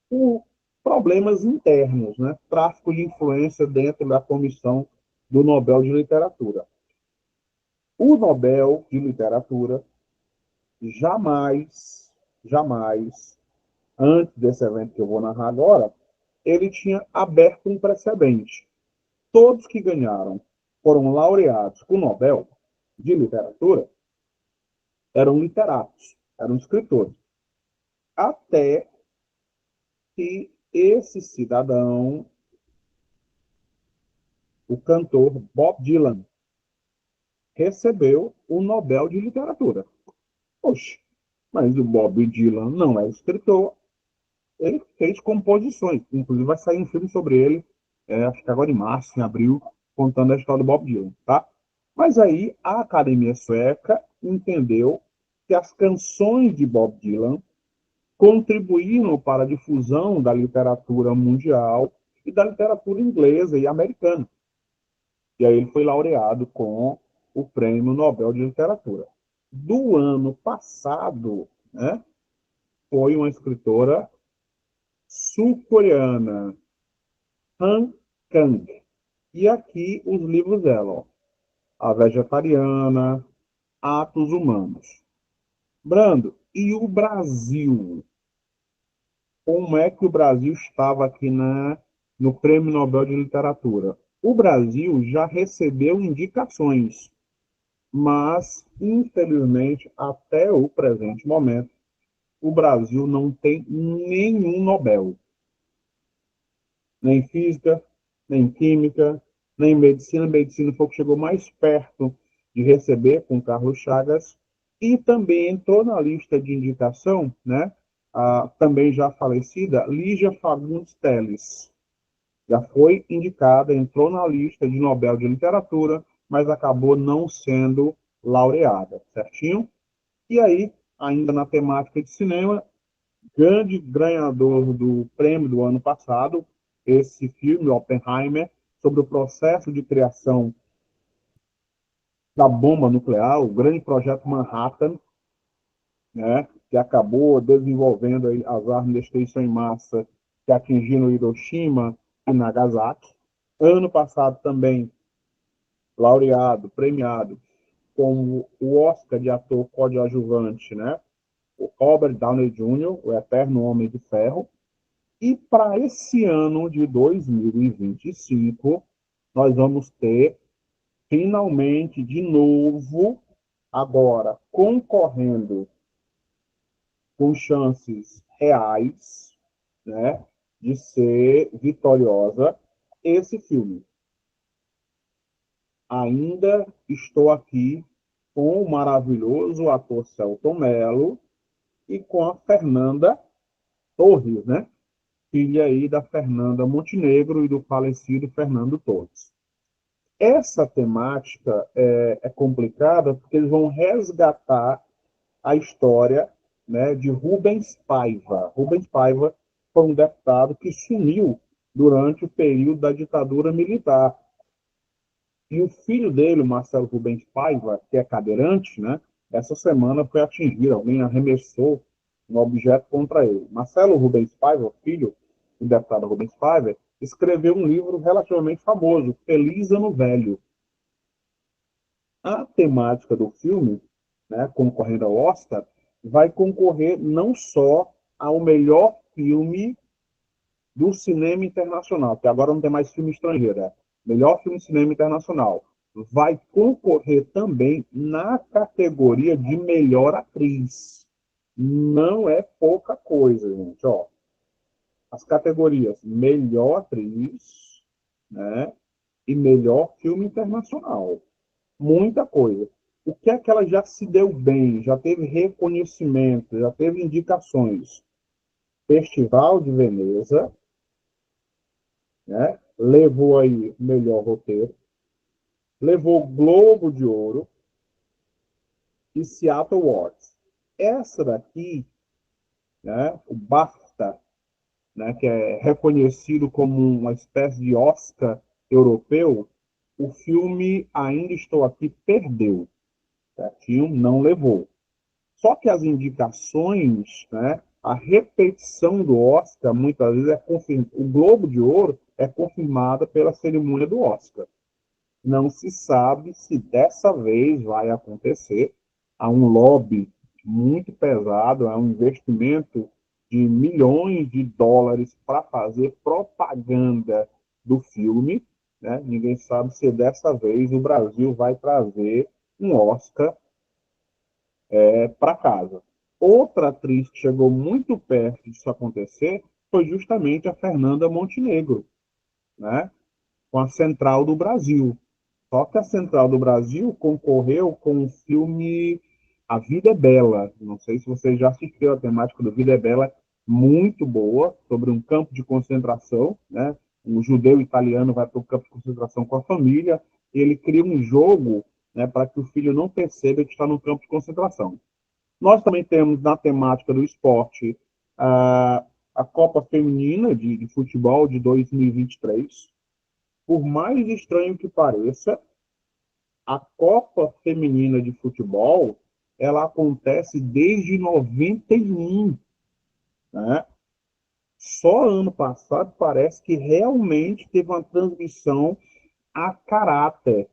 Por problemas internos, né? Tráfico de influência dentro da comissão do Nobel de Literatura. O Nobel de Literatura jamais, jamais, antes desse evento que eu vou narrar agora, ele tinha aberto um precedente. Todos que ganharam foram laureados com o Nobel de Literatura eram literatos, eram escritores. Até que esse cidadão, o cantor Bob Dylan, recebeu o Nobel de Literatura. Poxa, mas o Bob Dylan não é escritor, ele fez composições. Inclusive vai sair um filme sobre ele, acho que agora em março, em abril, contando a história do Bob Dylan, tá? Mas aí a Academia Sueca entendeu que as canções de Bob Dylan contribuíram para a difusão da literatura mundial e da literatura inglesa e americana. E aí ele foi laureado com o Prêmio Nobel de Literatura. Do ano passado, né, foi uma escritora sul-coreana, Han Kang. E aqui os livros dela, ó. A Vegetariana, Atos Humanos. Brando, e o Brasil? Como é que o Brasil estava aqui no Prêmio Nobel de Literatura? O Brasil já recebeu indicações, mas, infelizmente, até o presente momento, o Brasil não tem nenhum Nobel. Nem física, nem química, nem medicina. Medicina foi o que chegou mais perto de receber com Carlos Chagas. E também entrou na lista de indicação, né, a também já falecida Lígia Fagundes Telles. Já foi indicada, entrou na lista de Nobel de Literatura, mas acabou não sendo laureada, certinho? E aí, ainda na temática de cinema, grande ganhador do prêmio do ano passado, esse filme, Oppenheimer, sobre o processo de criação da bomba nuclear, o grande projeto Manhattan, né, que acabou desenvolvendo aí as armas de destruição em massa que atingiram Hiroshima e Nagasaki. Ano passado também laureado, premiado com o Oscar de ator coadjuvante, né, o Robert Downey Jr., o eterno Homem de Ferro. E para esse ano de 2025, nós vamos ter, finalmente, de novo, agora concorrendo com chances reais, né, de ser vitoriosa, esse filme. Ainda estou aqui com o maravilhoso ator Selton Mello e com a Fernanda Torres, né? Filha aí da Fernanda Montenegro e do falecido Fernando Torres. Essa temática é complicada porque eles vão resgatar a história, né, de Rubens Paiva. Rubens Paiva foi um deputado que sumiu durante o período da ditadura militar. E o filho dele, Marcelo Rubens Paiva, que é cadeirante, né, essa semana foi atingido, alguém arremessou um objeto contra ele. Marcelo Rubens Paiva, filho do deputado Rubens Paiva, escreveu um livro relativamente famoso, Feliz Ano Velho. A temática do filme, né, concorrendo ao Oscar, vai concorrer não só ao melhor filme do cinema internacional, que agora não tem mais filme estrangeiro, é melhor filme de cinema internacional. Vai concorrer também na categoria de melhor atriz. Não é pouca coisa, gente. Ó, as categorias melhor atriz, né, e melhor filme internacional. Muita coisa. O que é que ela já se deu bem, já teve reconhecimento, já teve indicações? Festival de Veneza, né? Levou aí o melhor roteiro, levou o Globo de Ouro e Seattle Awards. Essa daqui, né, o BAFTA, né, que é reconhecido como uma espécie de Oscar europeu, o filme Ainda Estou Aqui perdeu, certinho? Não levou. Só que as indicações, né, a repetição do Oscar, muitas vezes é confirmada. O Globo de Ouro é confirmada pela cerimônia do Oscar. Não se sabe se dessa vez vai acontecer. Há um lobby muito pesado, há um investimento de milhões de dólares para fazer propaganda do filme. Né? Ninguém sabe se dessa vez o Brasil vai trazer um Oscar para casa. Outra atriz que chegou muito perto disso acontecer foi justamente a Fernanda Montenegro, né? Com a Central do Brasil. Só que a Central do Brasil concorreu com o filme A Vida é Bela. Não sei se você já assistiu a temática do Vida é Bela, muito boa, sobre um campo de concentração, né? Um judeu italiano vai para o campo de concentração com a família, e ele cria um jogo né, para que o filho não perceba que está no campo de concentração. Nós também temos, na temática do esporte, a Copa Feminina de Futebol de 2023. Por mais estranho que pareça, a Copa Feminina de Futebol, ela acontece desde 91, né? Só ano passado parece que realmente teve uma transmissão a caráter.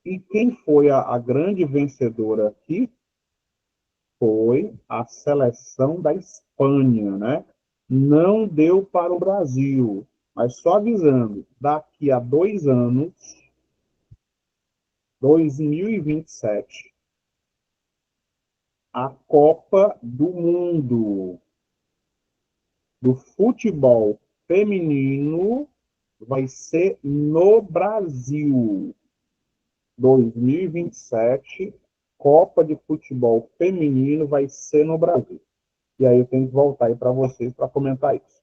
E quem foi a grande vencedora aqui foi a seleção da Espanha, né? Não deu para o Brasil, mas só avisando, daqui a 2 anos, 2027, a Copa do Mundo do futebol feminino vai ser no Brasil. 2027, Copa de Futebol Feminino vai ser no Brasil. E aí eu tenho que voltar aí para vocês para comentar isso.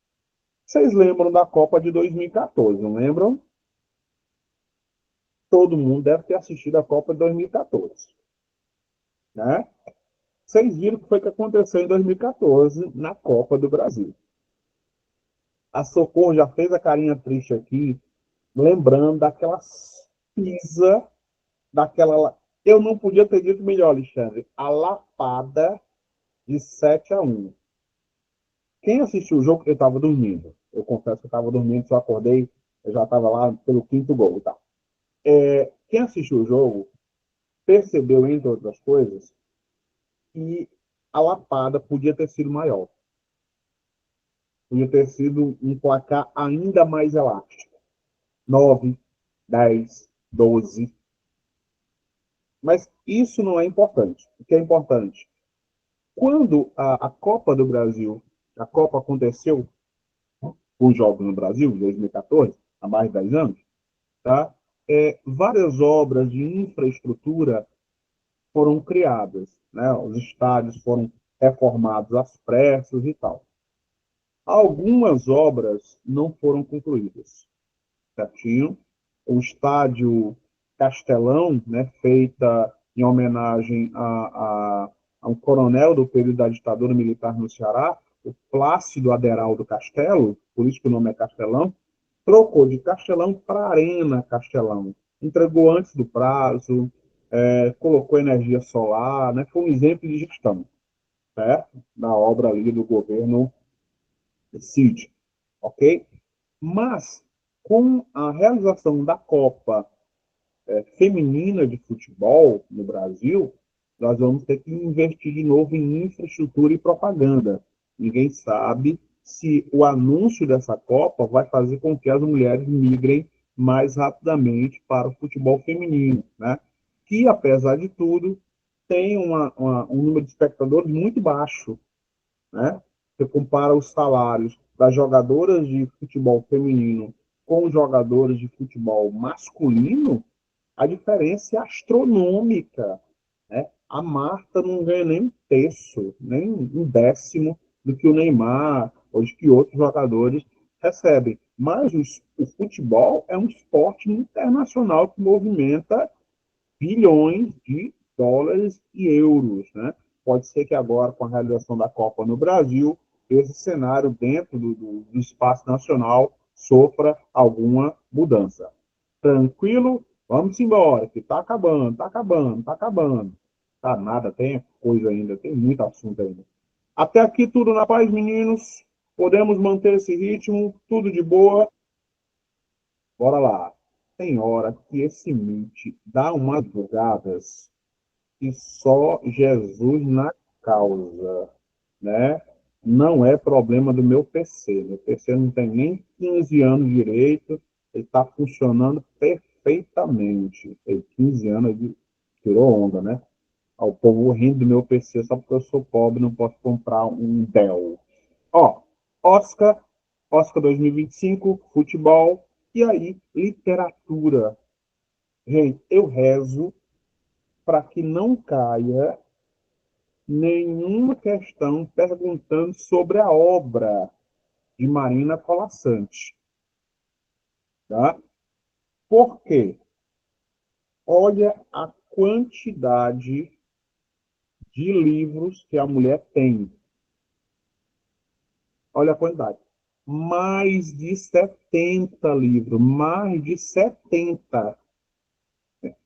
Vocês lembram da Copa de 2014, não lembram? Todo mundo deve ter assistido a Copa de 2014, né? Vocês viram o que foi que aconteceu em 2014 na Copa do Brasil. A Socorro já fez a carinha triste aqui, lembrando daquela pisa, daquela... Eu não podia ter dito melhor, Alexandre. A lapada de 7-1. Quem assistiu o jogo, eu estava dormindo. Eu confesso que eu estava dormindo, só acordei, eu já estava lá pelo quinto gol, tá? Quem assistiu o jogo percebeu, entre outras coisas, que a lapada podia ter sido maior. Podia ter sido um placar ainda mais elástico. 9, 10, 12. Mas isso não é importante. O que é importante? Quando a Copa do Brasil, a Copa aconteceu, os Jogos no Brasil, em 2014, há mais de 10 anos, tá? Várias obras de infraestrutura foram criadas, né? Os estádios foram reformados às pressas e tal. Algumas obras não foram concluídas, certinho? O estádio Castelão, né, feita em homenagem a um coronel do período da ditadura militar no Ceará, o Plácido Aderaldo Castelo, por isso que o nome é Castelão, trocou de Castelão para Arena Castelão. Entregou antes do prazo, colocou energia solar, né? Foi um exemplo de gestão, certo? Da obra ali do governo Cid, ok? Mas, com a realização da Copa feminina de futebol no Brasil, nós vamos ter que investir de novo em infraestrutura e propaganda. Ninguém sabe se o anúncio dessa Copa vai fazer com que as mulheres migrem mais rapidamente para o futebol feminino, né? Que, apesar de tudo, tem um número de espectadores muito baixo, né? Você compara os salários das jogadoras de futebol feminino com os jogadores de futebol masculino, a diferença é astronômica, né? A Marta não ganha nem um terço, nem um décimo do que o Neymar ou de que outros jogadores recebem. Mas o futebol é um esporte internacional que movimenta bilhões de dólares e euros, né? Pode ser que agora, com a realização da Copa no Brasil, esse cenário dentro do espaço nacional sofra alguma mudança. Tranquilo? Vamos embora, que está acabando, está acabando, está acabando. Tá nada, tem coisa ainda, tem muito assunto ainda. Até aqui tudo na paz, meninos. Podemos manter esse ritmo, tudo de boa. Bora lá. Tem hora que esse Meet dá umas bugadas e só Jesus na causa, né? Não é problema do meu PC. Meu PC não tem nem 15 anos direito, ele está funcionando perfeitamente. Tem 15 anos, ele tirou onda, né? O povo rindo do meu PC só porque eu sou pobre não posso comprar um Dell. Ó, Oscar, Oscar 2025, futebol, e aí, literatura. Gente, eu rezo para que não caia nenhuma questão perguntando sobre a obra de Marina Colasanti, tá? Por quê? Olha a quantidade de livros que a mulher tem. Olha a quantidade. Mais de 70 livros. Mais de 70.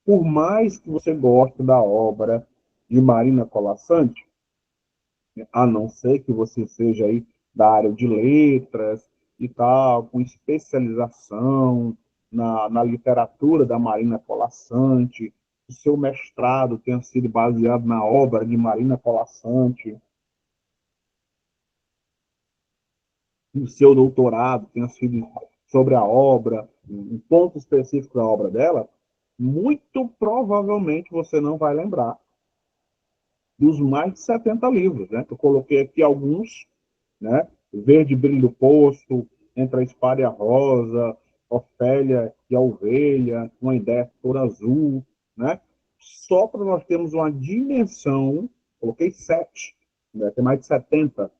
Por mais que você goste da obra de Marina Colasanti, a não ser que você seja aí da área de letras e tal, com especialização na literatura da Marina Colasanti, o seu mestrado tenha sido baseado na obra de Marina Colasanti, o seu doutorado tenha sido sobre a obra, um ponto específico da obra dela, muito provavelmente você não vai lembrar dos mais de 70 livros, né? Eu coloquei aqui alguns, né? Verde Brilho do Poço, Entre a Espada e a Rosa, Ofélia e a Ovelha, Uma Ideia Toda Azul, né? Só para nós termos uma dimensão, coloquei 7, né? Tem mais de 70,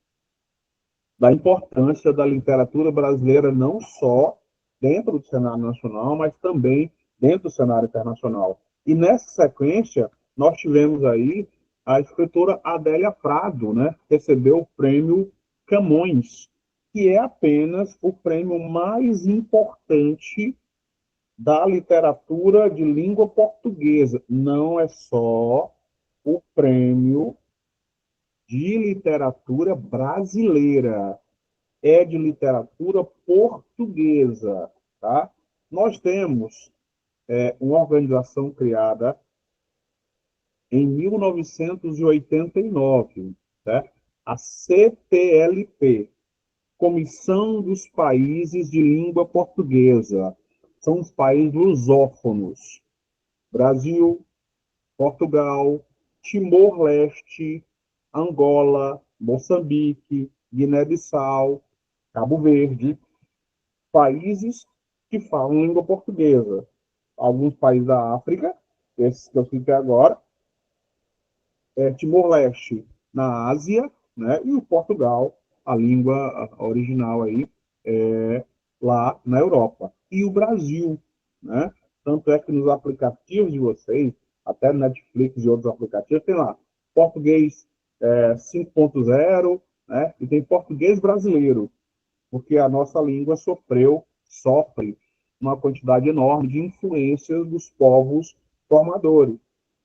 da importância da literatura brasileira, não só dentro do cenário nacional, mas também dentro do cenário internacional. E nessa sequência, nós tivemos aí a escritora Adélia Prado, né? Recebeu o prêmio Camões, que é apenas o prêmio mais importante da literatura de língua portuguesa. Não é só o prêmio de literatura brasileira, é de literatura portuguesa, tá? Nós temos uma organização criada em 1989, tá? A CPLP, Comissão dos Países de Língua Portuguesa. São os países lusófonos: Brasil, Portugal, Timor-Leste, Angola, Moçambique, Guiné-Bissau, Cabo Verde, países que falam língua portuguesa. Alguns países da África, esses que eu citei agora, Timor-Leste na Ásia, né? E o Portugal, a língua original aí, lá na Europa. E o Brasil, né? Tanto é que nos aplicativos de vocês, até Netflix e outros aplicativos, tem lá português 5.0, né? E tem português brasileiro, porque a nossa língua sofre uma quantidade enorme de influências dos povos formadores,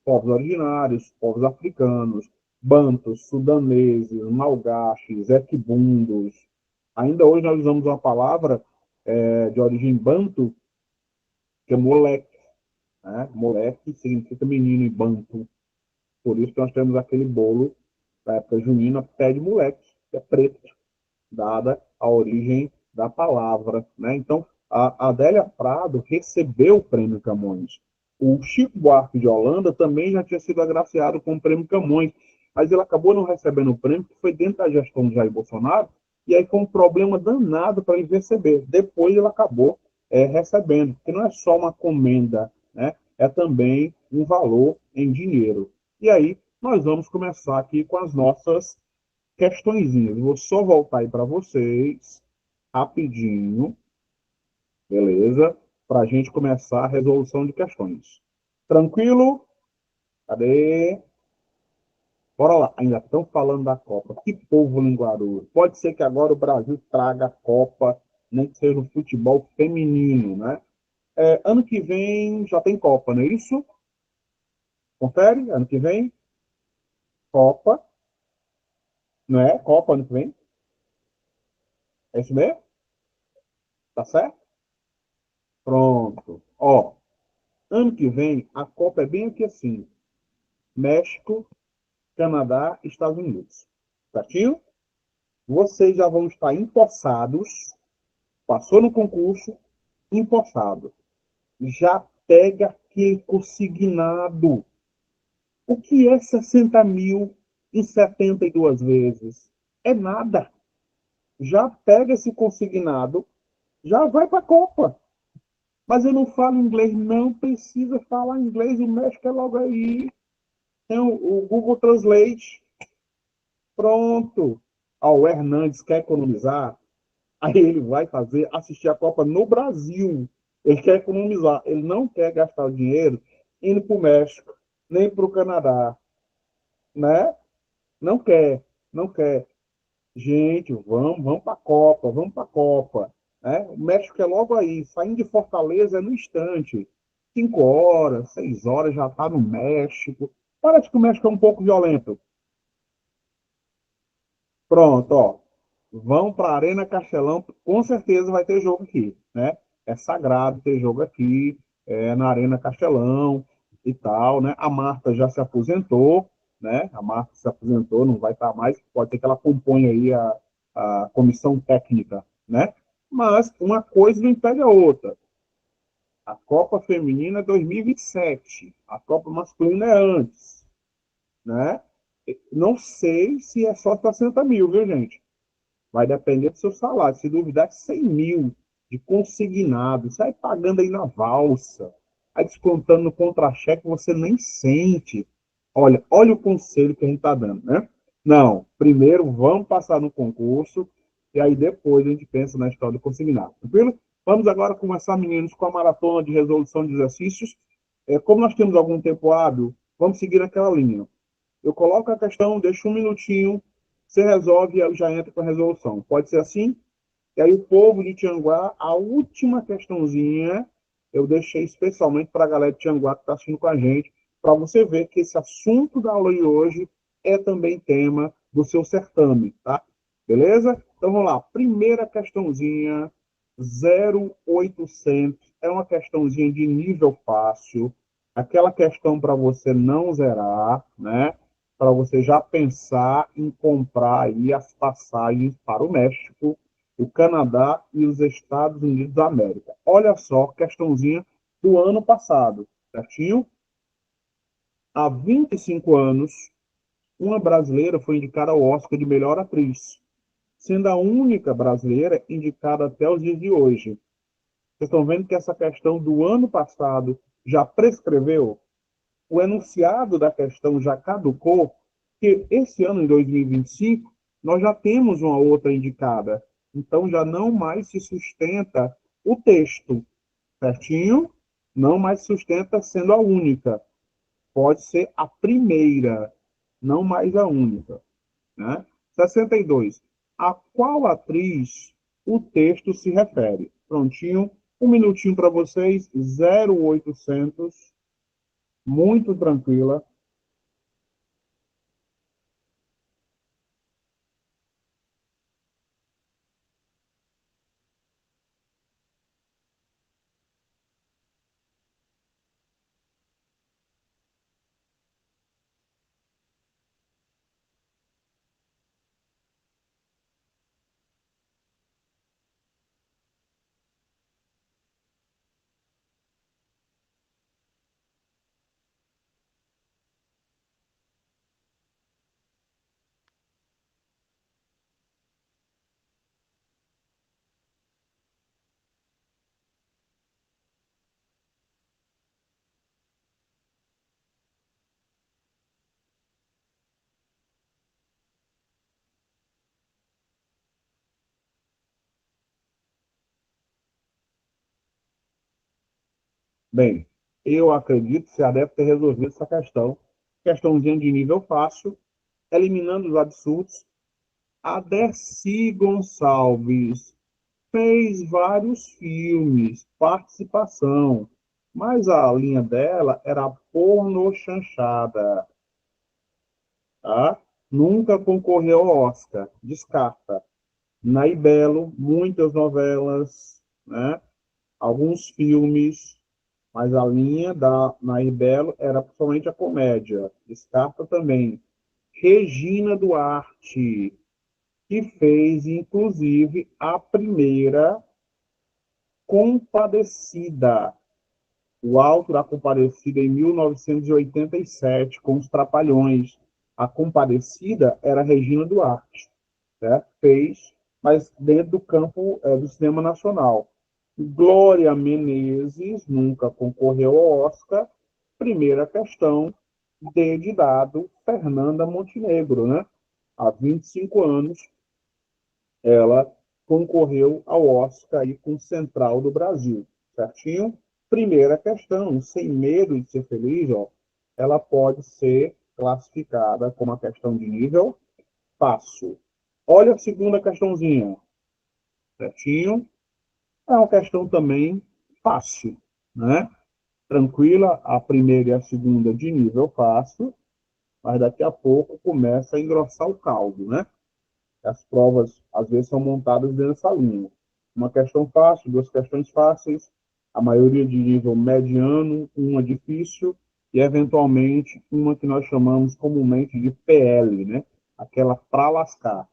povos originários, povos africanos, bantos, sudaneses, malgaches, equibundos. Ainda hoje nós usamos uma palavra de origem banto, que é moleque, né? Moleque significa menino em banto. Por isso que nós temos aquele bolo da época junina, pé de moleque, que é preto, dada a origem da palavra, né? Então, a Adélia Prado recebeu o prêmio Camões. O Chico Buarque de Holanda também já tinha sido agraciado com o prêmio Camões, mas ele acabou não recebendo o prêmio, que foi dentro da gestão de Jair Bolsonaro, e aí foi um problema danado para ele receber. Depois ele acabou recebendo, porque não é só uma comenda, né? É também um valor em dinheiro. E aí nós vamos começar aqui com as nossas questõezinhas. Vou só voltar aí para vocês, rapidinho, beleza? Para a gente começar a resolução de questões. Tranquilo? Cadê? Bora lá. Ainda estão falando da Copa. Que povo linguarudo. Pode ser que agora o Brasil traga a Copa, nem que seja no futebol feminino, né? Ano que vem já tem Copa, não é isso? Confere? Ano que vem, Copa. Não é? Copa ano que vem? É isso mesmo? Tá certo? Pronto. Ó, ano que vem, a Copa é bem aqui assim: México, Canadá, Estados Unidos. Certinho? Vocês já vão estar empossados, passou no concurso, empossado. Já pega aquele consignado. O que é 60 mil em 72 vezes? É nada. Já pega esse consignado, já vai para a Copa. Mas eu não falo inglês, não precisa falar inglês, o México é logo aí. Tem o Google Translate. Pronto. O Hernandes quer economizar, aí ele vai assistir a Copa no Brasil. Ele quer economizar, ele não quer gastar o dinheiro indo para o México. nem para o Canadá, né? Não quer, não quer. Gente, vamos para a Copa, vamos para a Copa. Né? O México é logo aí, saindo de Fortaleza é no instante. 5 horas, 6 horas já está no México. Parece que o México é um pouco violento. Pronto, ó. Vão para a Arena Castelão, com certeza vai ter jogo aqui, né? É sagrado ter jogo aqui, na Arena Castelão e tal, né? A Marta já se aposentou, né? A Marta se aposentou, não vai estar mais, pode ser que ela componha aí a comissão técnica, né? Mas uma coisa não impede a outra. A Copa Feminina é 2027, a Copa Masculina é antes, né? Não sei se é só 60 mil, viu, gente? Vai depender do seu salário. Se duvidar, 100 mil de consignado. Sai pagando aí na valsa. Aí descontando no contra-cheque, você nem sente. Olha o conselho que a gente está dando, né? Não, primeiro vamos passar no concurso e aí depois a gente pensa na história do consignado. Tranquilo? Vamos agora começar, meninos, com a maratona de resolução de exercícios. Como nós temos algum tempo hábil, vamos seguir aquela linha. Eu coloco a questão, deixo um minutinho, você resolve e eu já entro com a resolução. Pode ser assim? E aí o povo de Tianguá, a última questãozinha, eu deixei especialmente para a galera de Tianguá que está assistindo com a gente, para você ver que esse assunto da aula de hoje é também tema do seu certame, tá? Beleza? Então vamos lá. Primeira questãozinha, 0800. É uma questãozinha de nível fácil. Aquela questão para você não zerar, né? Para você já pensar em comprar aí as passagens para o México, o Canadá e os Estados Unidos da América. Olha só, questãozinha do ano passado, certinho? Há 25 anos, uma brasileira foi indicada ao Oscar de melhor atriz, sendo a única brasileira indicada até os dias de hoje. Vocês estão vendo que essa questão do ano passado já prescreveu? O enunciado da questão já caducou, que esse ano, em 2025, nós já temos uma outra indicada. Então, já não mais se sustenta o texto, certinho? Não mais sustenta sendo a única. Pode ser a primeira, não mais a única. Né? 62. A qual atriz o texto se refere? Prontinho. Um minutinho para vocês. 0800. Muito tranquila. Bem, eu acredito que você já deve ter resolvido essa questão. Questãozinha de nível fácil, eliminando os absurdos. A Dercy Gonçalves fez vários filmes, participação, mas a linha dela era porno chanchada, tá? Nunca concorreu ao Oscar, descarta. Nair Belo, muitas novelas, né? Alguns filmes, mas a linha da Nair Belo era principalmente a comédia. Descarta também. Regina Duarte, que fez, inclusive, a primeira Compadecida. O Alto da Compadecida em 1987, com os Trapalhões. A Compadecida era Regina Duarte, certo? Fez, mas dentro do campo do cinema nacional. Glória Menezes nunca concorreu ao Oscar. Primeira questão, de dado Fernanda Montenegro, né? Há 25 anos, ela concorreu ao Oscar aí com Central do Brasil, certinho? Primeira questão, sem medo de ser feliz, ó. ela pode ser classificada como uma questão de nível fácil. Olha a segunda questãozinha, certinho? É uma questão também fácil, né? Tranquila, a primeira e a segunda de nível fácil, mas daqui a pouco começa a engrossar o caldo, né? As provas, às vezes, são montadas nessa linha. Uma questão fácil, duas questões fáceis, a maioria de nível mediano, uma difícil, e, eventualmente, uma que nós chamamos comumente de PL, né? Aquela para lascar.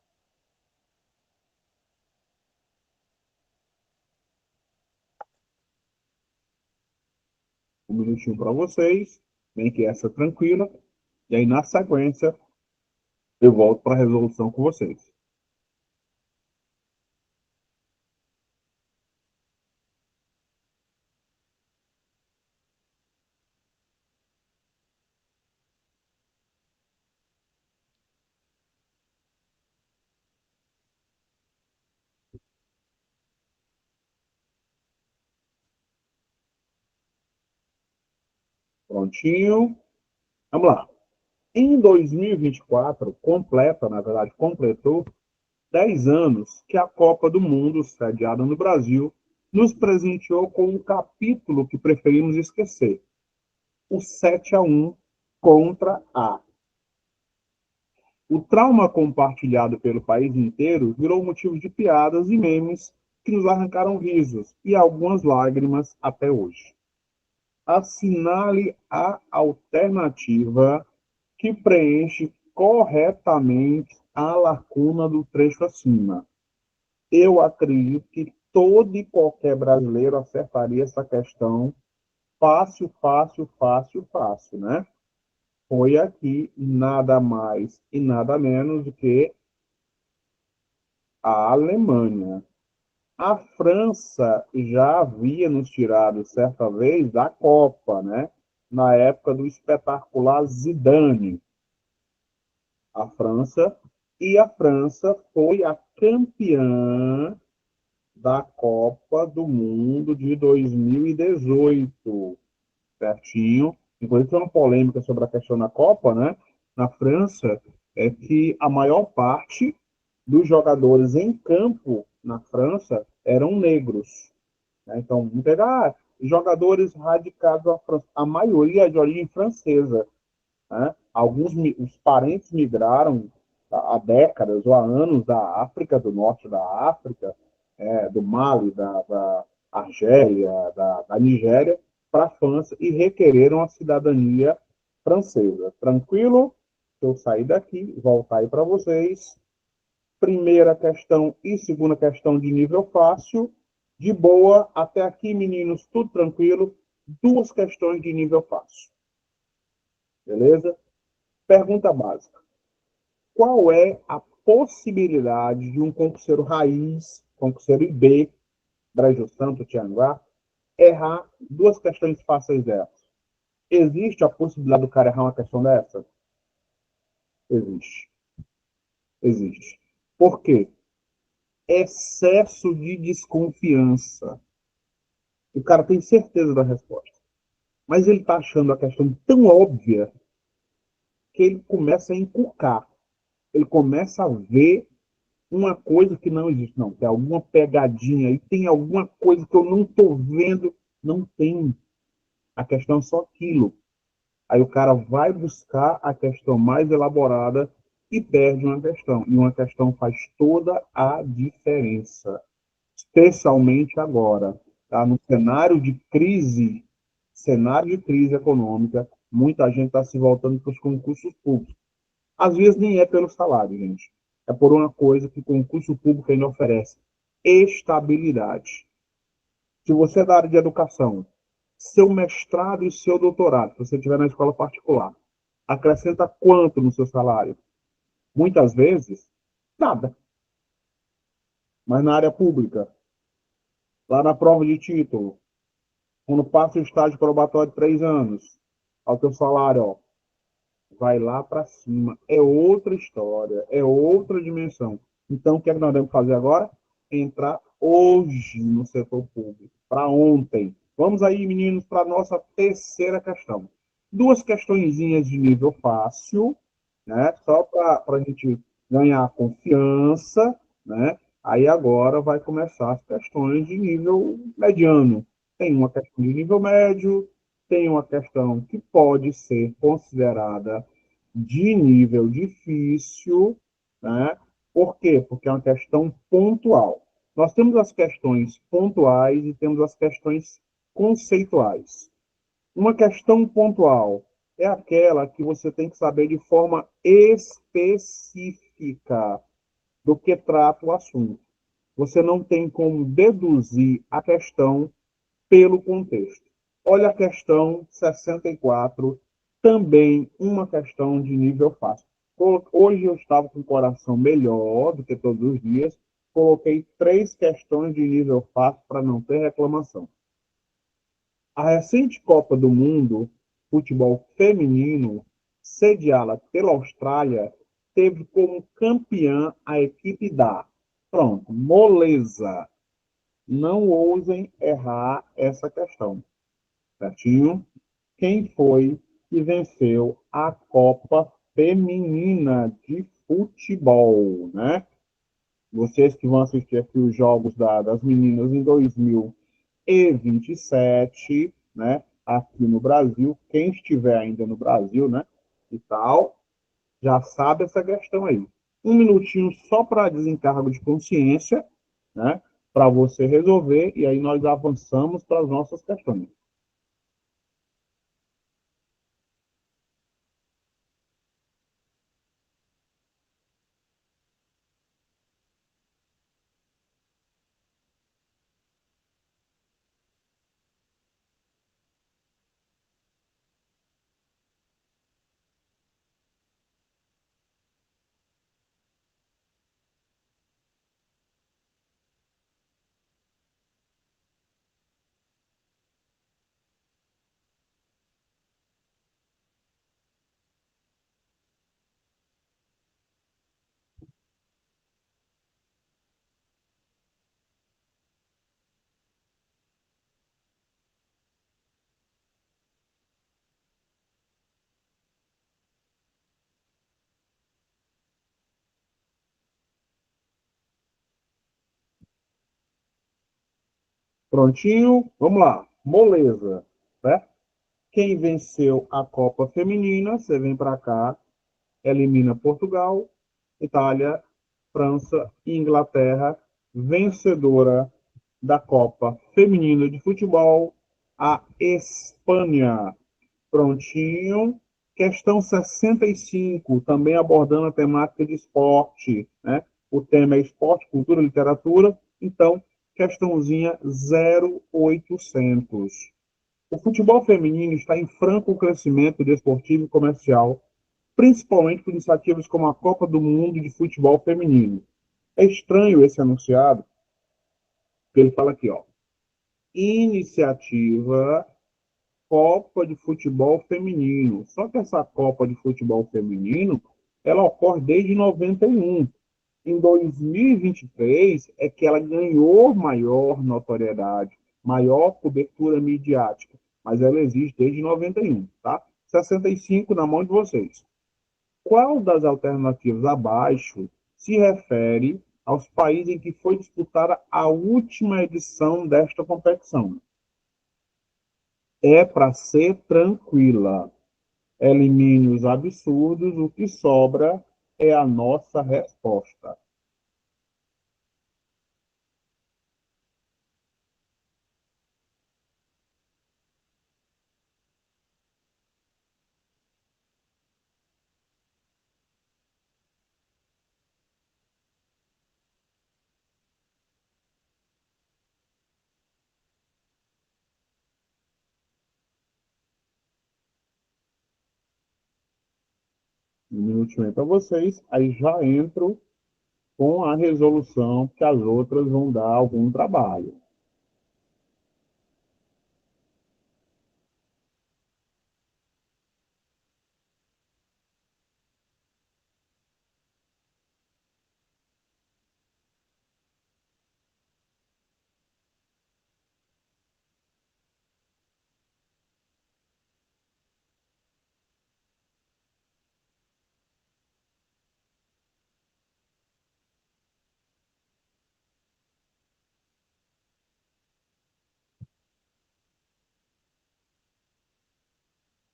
Um minutinho para vocês, bem que essa é tranquila, e aí, na sequência, eu volto para a resolução com vocês. Prontinho? Vamos lá. Em 2024, na verdade, completou 10 anos que a Copa do Mundo, sediada no Brasil, nos presenteou com um capítulo que preferimos esquecer: o 7-1 contra a. O trauma compartilhado pelo país inteiro virou motivo de piadas e memes que nos arrancaram risos e algumas lágrimas até hoje. Assinale a alternativa que preenche corretamente a lacuna do trecho acima. Eu acredito que todo e qualquer brasileiro acertaria essa questão fácil, fácil, fácil, fácil, né? Foi aqui nada mais e nada menos do que a Alemanha. A França já havia nos tirado certa vez da Copa, né? Na época do espetacular Zidane, a França, e a França foi a campeã da Copa do Mundo de 2018, certinho. Inclusive, tem uma polêmica sobre a questão da Copa, né? Na França, é que a maior parte dos jogadores em campo na França eram negros, né? Então, vamos pegar jogadores radicados à França, a maioria é de origem francesa, né? Alguns os parentes migraram há décadas ou há anos da África, do norte da África, do Mali, da Argélia, da Nigéria, para a França e requereram a cidadania francesa. Tranquilo? Eu sair daqui, voltar aí para vocês. Primeira questão e segunda questão de nível fácil. De boa, até aqui, meninos, tudo tranquilo. Duas questões de nível fácil. Beleza? Pergunta básica: qual é a possibilidade de um concurseiro raiz, concurseiro IB, Brejo Santo, Tianguá, errar duas questões fáceis dessas? Existe a possibilidade do cara errar uma questão dessa? Existe. Existe. Por quê? Excesso de desconfiança. O cara tem certeza da resposta, mas ele está achando a questão tão óbvia que ele começa a encucar. Ele começa a ver uma coisa que não existe. Não, tem alguma pegadinha aí, tem alguma coisa que eu não estou vendo. Não tem. A questão é só aquilo. Aí o cara vai buscar a questão mais elaborada e perde uma questão. E uma questão faz toda a diferença, especialmente agora, tá? No cenário de crise econômica, muita gente está se voltando para os concursos públicos. Às vezes nem é pelo salário, gente. É por uma coisa que o concurso público ainda oferece: estabilidade. Se você é da área de educação, seu mestrado e seu doutorado, se você estiver na escola particular, acrescenta quanto no seu salário? Muitas vezes, nada. Mas na área pública, lá na prova de título, quando passa o estágio probatório de 3 anos, ao teu salário, ó, vai lá para cima. É outra história, é outra dimensão. Então, o que é que nós devemos fazer agora? Entrar hoje no setor público, para ontem. Vamos aí, meninos, para a nossa terceira questão. duas questõezinhas de nível fácil, né? Só para a gente ganhar confiança, né? Aí agora vai começar as questões de nível mediano. Tem uma questão de nível médio, tem uma questão que pode ser considerada de nível difícil, né? Por quê? Porque é uma questão pontual. Nós temos as questões pontuais e temos as questões conceituais. Uma questão pontual é aquela que você tem que saber de forma específica do que trata o assunto. Você não tem como deduzir a questão pelo contexto. Olha a questão 64, também uma questão de nível fácil. Hoje eu estava com o coração melhor do que todos os dias, coloquei três questões de nível fácil para não ter reclamação. A recente Copa do Mundo futebol feminino, sediada pela Austrália, teve como campeã a equipe da. Pronto, moleza. Não ousem errar essa questão, certinho? Quem foi que venceu a Copa Feminina de Futebol, né? Vocês que vão assistir aqui os jogos das meninas em 2027, né? Aqui no Brasil, quem estiver ainda no Brasil, né? E tal, já sabe essa questão aí. Um minutinho só para desencargo de consciência, né? Para você resolver, e aí nós avançamos para as nossas questões. Prontinho? Vamos lá. Moleza, né? Quem venceu a Copa Feminina, você vem para cá, elimina Portugal, Itália, França e Inglaterra, vencedora da Copa Feminina de Futebol, a Espanha. Prontinho. Questão 65, também abordando a temática de esporte, né? O tema é esporte, cultura, literatura. Então, questãozinha 0800. O futebol feminino está em franco crescimento desportivo e comercial, principalmente por iniciativas como a Copa do Mundo de Futebol Feminino. É estranho esse anunciado, porque ele fala aqui, ó, iniciativa Copa de Futebol Feminino. Só que essa Copa de Futebol Feminino, ela ocorre desde 91. Em 2023 é que ela ganhou maior notoriedade, maior cobertura midiática, mas ela existe desde 91, tá? 65 na mão de vocês. Qual das alternativas abaixo se refere aos países em que foi disputada a última edição desta competição? É para ser tranquila. Elimine os absurdos, o que sobra é a nossa resposta. Um minutinho aí para vocês, aí já entro com a resolução, que as outras vão dar algum trabalho.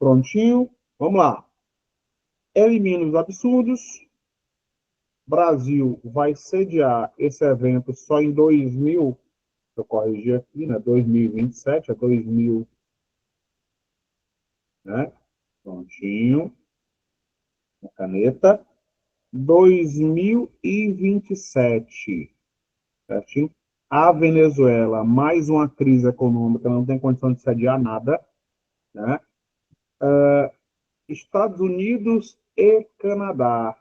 Prontinho? Vamos lá. Elimina os absurdos. Brasil vai sediar esse evento só em 2000, eu corrigi aqui, né? 2027, é 2000, né? Prontinho. A caneta. 2027, certinho? A Venezuela, mais uma crise econômica, não tem condição de sediar nada, né? Estados Unidos e Canadá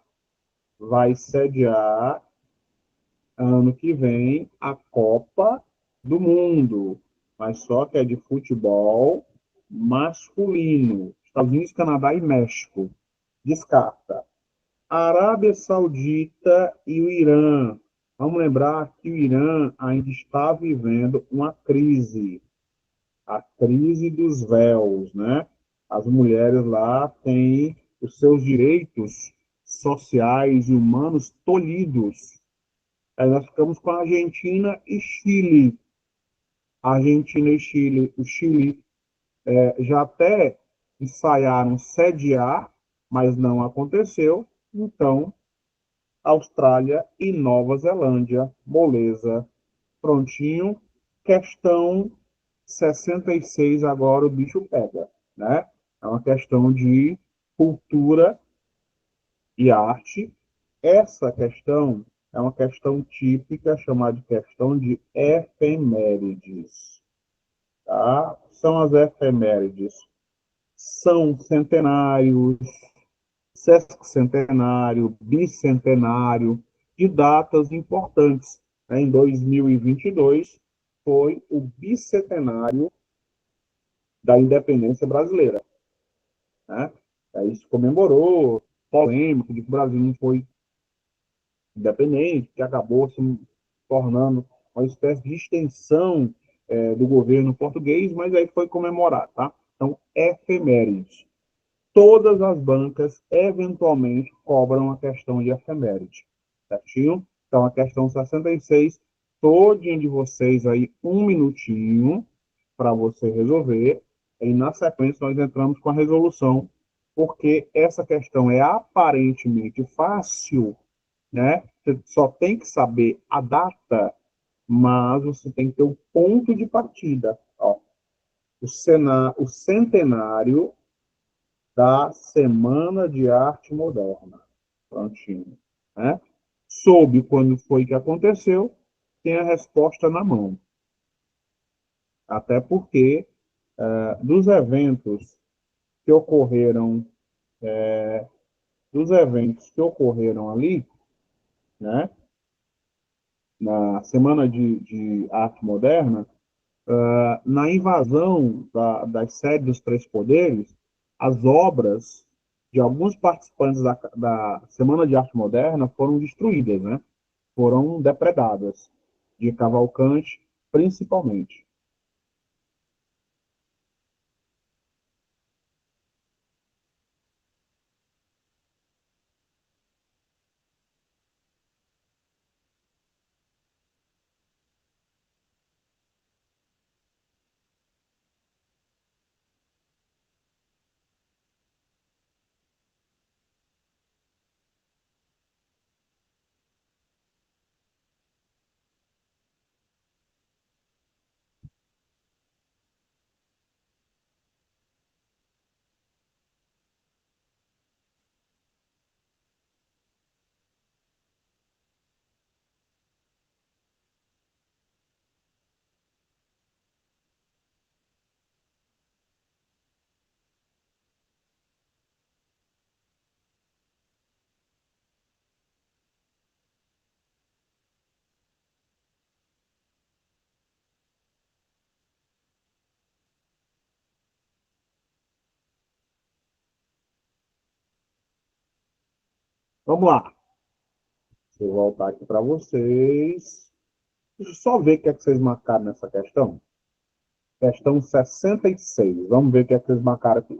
vai sediar ano que vem a Copa do Mundo, mas só que é de futebol masculino. Estados Unidos, Canadá e México. Descarta. Arábia Saudita e o Irã. Vamos lembrar que o Irã ainda está vivendo uma crise, a crise dos véus, né? As mulheres lá têm os seus direitos sociais e humanos tolhidos. Aí nós ficamos com a Argentina e Chile. Argentina e Chile. O Chile já até ensaiaram sediar, mas não aconteceu. Então, Austrália e Nova Zelândia, moleza. Prontinho. Questão 66, agora o bicho pega, né? É uma questão de cultura e arte. Essa questão é uma questão típica, chamada de questão de efemérides, tá? São as efemérides. São centenários, sesquicentenário, bicentenário, de datas importantes. Em 2022, foi o bicentenário da independência brasileira, né? Aí se comemorou, polêmico, de que o Brasil não foi independente, que acabou se tornando uma espécie de extensão do governo português, mas aí foi comemorado, tá? Então, efemérides. Todas as bancas, eventualmente, cobram a questão de efeméride, certinho? Então, a questão 66, todinha de vocês aí, um minutinho para você resolver, e na sequência nós entramos com a resolução, porque essa questão é aparentemente fácil, né? Você só tem que saber a data, mas você tem que ter o ponto de partida. Ó, o centenário da Semana de Arte Moderna. Prontinho. Né? Soube quando foi que aconteceu, tem a resposta na mão. Até porque, dos eventos que ocorreram, ali, né, na Semana de Arte Moderna, na invasão das sedes dos três poderes, as obras de alguns participantes da Semana de Arte Moderna foram destruídas, né? Foram depredadas, de Cavalcante, principalmente. Vamos lá. Deixa eu voltar aqui para vocês. Deixa eu só ver o que é que vocês marcaram nessa questão. Questão 66. Vamos ver o que é que vocês marcaram aqui.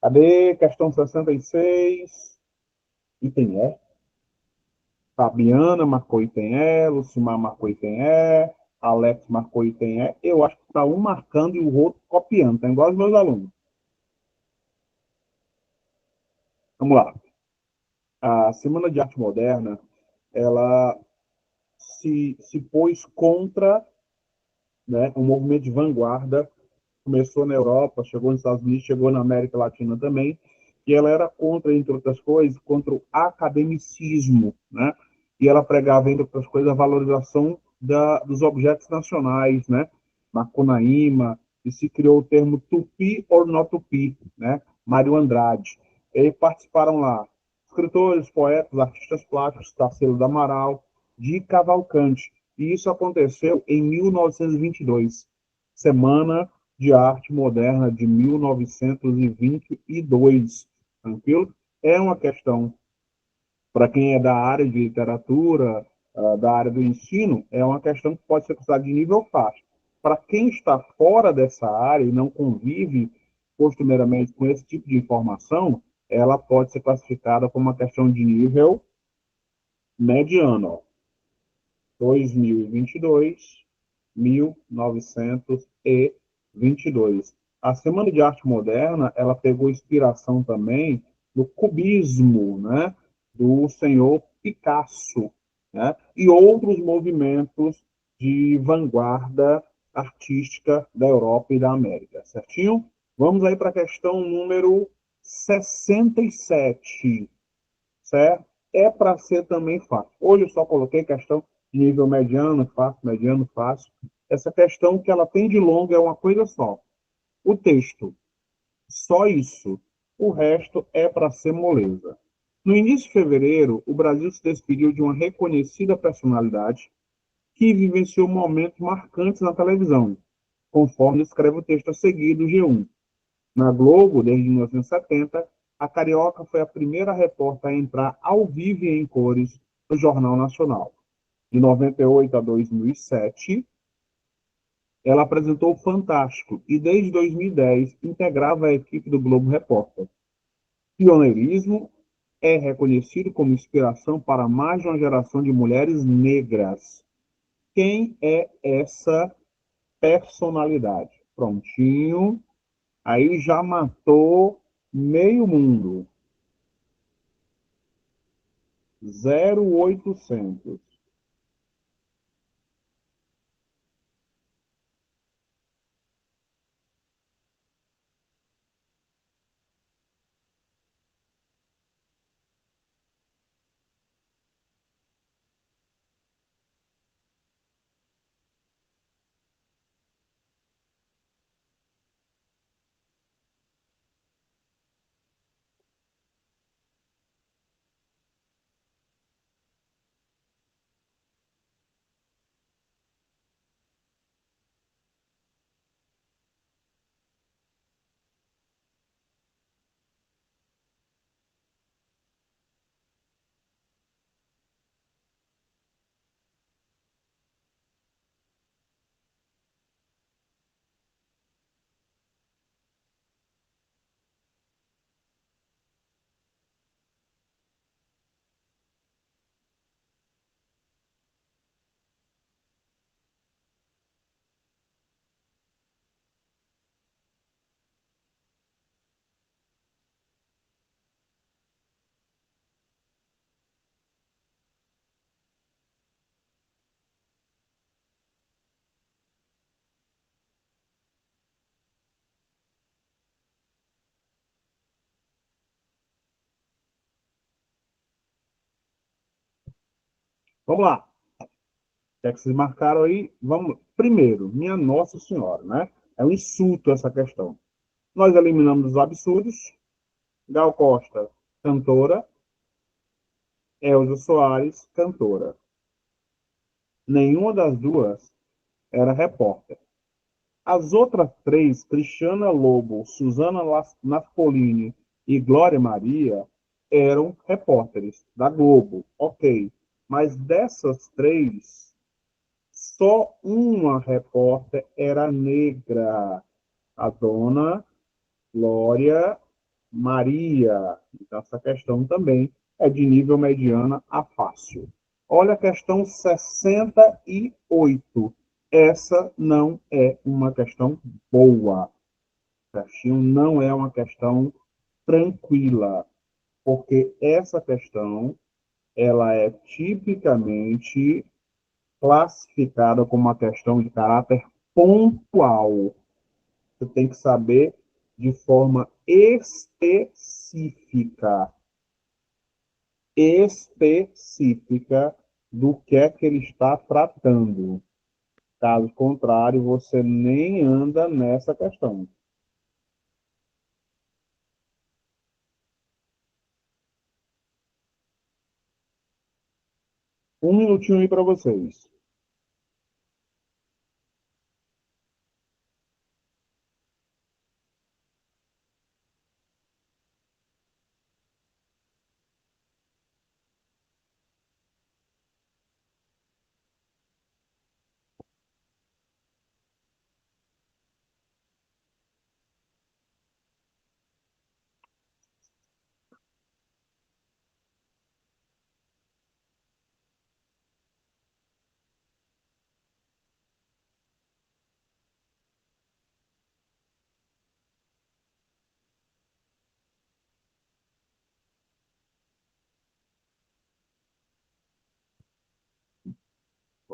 Cadê? Questão 66. Item E. Fabiana marcou item E. Lucimar marcou item E. Alex marcou item E. Eu acho que está um marcando e o outro copiando. Tá igual os meus alunos. Vamos lá. A Semana de Arte Moderna, ela se pôs contra, né, um movimento de vanguarda, começou na Europa, chegou nos Estados Unidos, chegou na América Latina também, e ela era contra, entre outras coisas, contra o academicismo, né? E ela pregava, entre outras coisas, a valorização dos objetos nacionais, né? Macunaíma, e se criou o termo tupi or not tupi, né? Mário Andrade. E participaram lá escritores, poetas, artistas plásticos, Tarsila do Amaral, de Cavalcante. E isso aconteceu em 1922, Semana de Arte Moderna de 1922. Tranquilo? É uma questão, para quem é da área de literatura, da área do ensino, é uma questão que pode ser considerada de nível fácil. Para quem está fora dessa área e não convive costumeiramente com esse tipo de informação, ela pode ser classificada como uma questão de nível mediano. 2022, 1922. A Semana de Arte Moderna, ela pegou inspiração também no cubismo, né, do senhor Picasso, né, e outros movimentos de vanguarda artística da Europa e da América, certinho? Vamos aí para a questão número 67, certo? É para ser também fácil. Hoje eu só coloquei questão de nível mediano, fácil. Essa questão que ela tem de longo é uma coisa só. O texto, só isso. O resto é para ser moleza. No início de fevereiro, o Brasil se despediu de uma reconhecida personalidade que vivenciou momentos marcantes na televisão, conforme escreve o texto a seguir do G1. Na Globo, desde 1970, a Carioca foi a primeira repórter a entrar ao vivo e em cores no Jornal Nacional. De 98 a 2007, ela apresentou o Fantástico e, desde 2010, integrava a equipe do Globo Repórter. Pioneirismo, é reconhecido como inspiração para mais de uma geração de mulheres negras. Quem é essa personalidade? Prontinho. Aí já matou meio mundo. 0800. Vamos lá. O que é que vocês marcaram aí? Vamos. Primeiro, minha Nossa Senhora, né? É um insulto essa questão. Nós eliminamos os absurdos. Gal Costa, cantora. Elza Soares, cantora. Nenhuma das duas era repórter. As outras três, Cristiana Lobo, Suzana Naspolini e Glória Maria, eram repórteres da Globo, ok. Mas dessas três, só uma repórter era negra, a dona Glória Maria. Então, essa questão também é de nível mediana a fácil. Olha a questão 68. Essa não é uma questão boa. Certinho? Não é uma questão tranquila. porque essa questão ela é tipicamente classificada como uma questão de caráter pontual. Você tem que saber de forma específica do que é que ele está tratando. Caso contrário, você nem anda nessa questão. Um minutinho aí para vocês.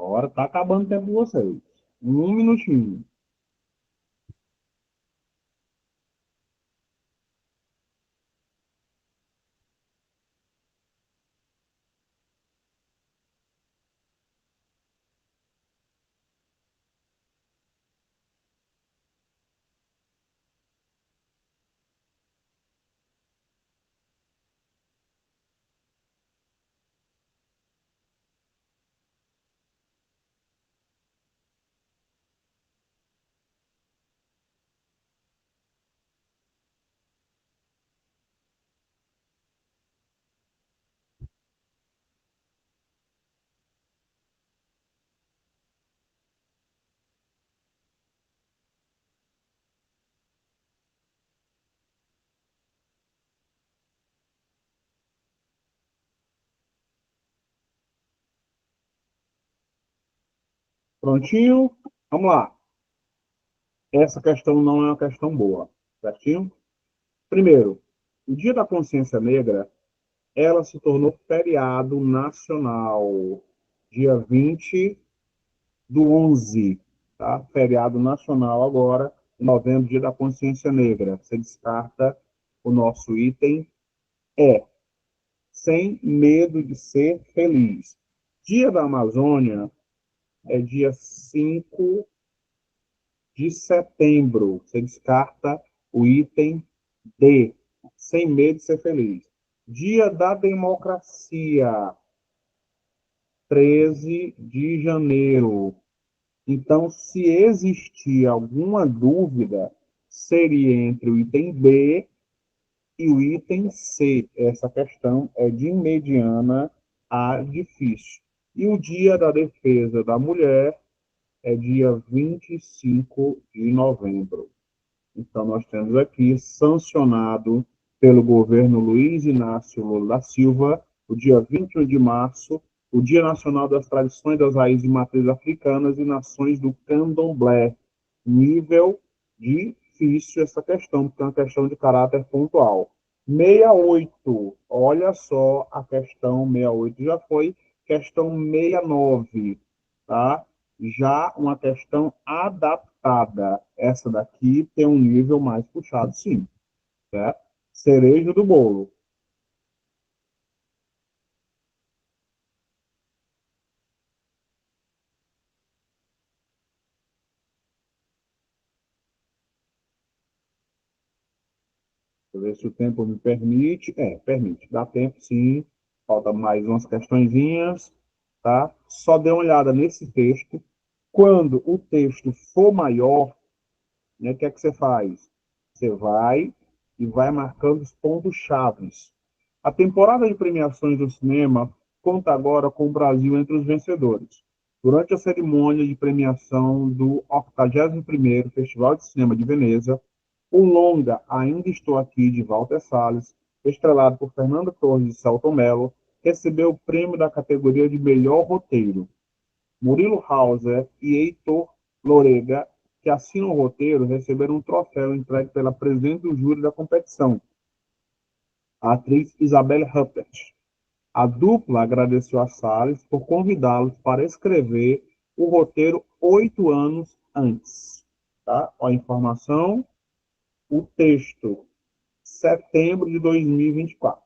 Agora está acabando o tempo de vocês. Um minutinho. Prontinho? Vamos lá. Essa questão não é uma questão boa, certinho? Primeiro, o Dia da Consciência Negra, ela se tornou feriado nacional, dia 20 do 11, tá? Feriado nacional agora, em novembro, Dia da Consciência Negra. Você descarta o nosso item é sem medo de ser feliz. Dia da Amazônia é dia 5 de setembro. Você descarta o item D, sem medo de ser feliz. Dia da Democracia, 13 de janeiro. Então, se existir alguma dúvida, seria entre o item B e o item C. Essa questão é de mediana a difícil. E o Dia da Defesa da Mulher é dia 25 de novembro. Então, nós temos aqui, sancionado pelo governo Luiz Inácio Lula da Silva, o dia 21 de março, o Dia Nacional das Tradições das Raízes de Matriz Africanas e Nações do Candomblé. Nível difícil essa questão, porque é uma questão de caráter pontual. 68, olha só a questão 68, já foi questão 69, tá? Já uma questão adaptada. Essa daqui tem um nível mais puxado, sim. Certo? Cereja do bolo. Deixa eu ver se o tempo me permite. Permite. Dá tempo, sim. Falta mais umas questõezinhas, tá? Só dê uma olhada nesse texto. Quando o texto for maior, né, o que é que você faz? Você vai e vai marcando os pontos chaves. A temporada de premiações do cinema conta agora com o Brasil entre os vencedores. Durante a cerimônia de premiação do 81º Festival de Cinema de Veneza, o longa Ainda Estou Aqui, de Walter Salles, estrelado por Fernando Torres e Selton Mello, recebeu o prêmio da categoria de melhor roteiro. Murilo Hauser e Heitor Lorega, que assinam o roteiro, receberam um troféu entregue pela presidente do júri da competição. a atriz Isabelle Huppert. A dupla agradeceu a Salles por convidá-los para escrever o roteiro 8 anos antes. Tá? A informação, o texto, setembro de 2024.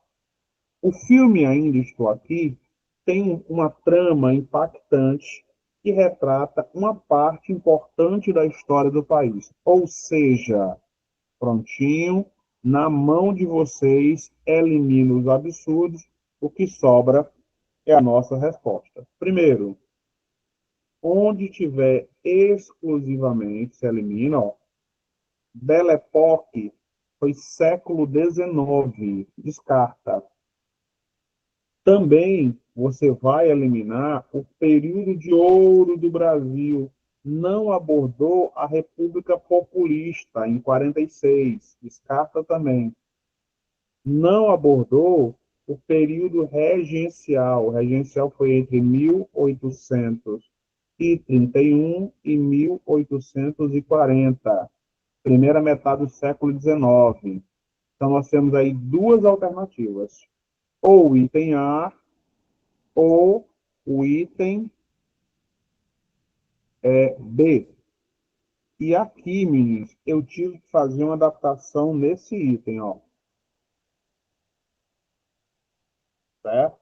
O filme Ainda Estou Aqui tem uma trama impactante que retrata uma parte importante da história do país. Ou seja, prontinho, na mão de vocês, elimina os absurdos, o que sobra é a nossa resposta. Primeiro, onde tiver exclusivamente, se elimina, ó, Belle Époque foi século XIX, descarta. Também você vai eliminar o período de ouro do Brasil. Não abordou a República Populista em 46, descarta também. Não abordou o período regencial. O regencial foi entre 1831 e 1840, primeira metade do século XIX. Então, nós temos aí duas alternativas. Ou o item A, ou o item B. E aqui, meninos, eu tive que fazer uma adaptação nesse item, ó. Certo?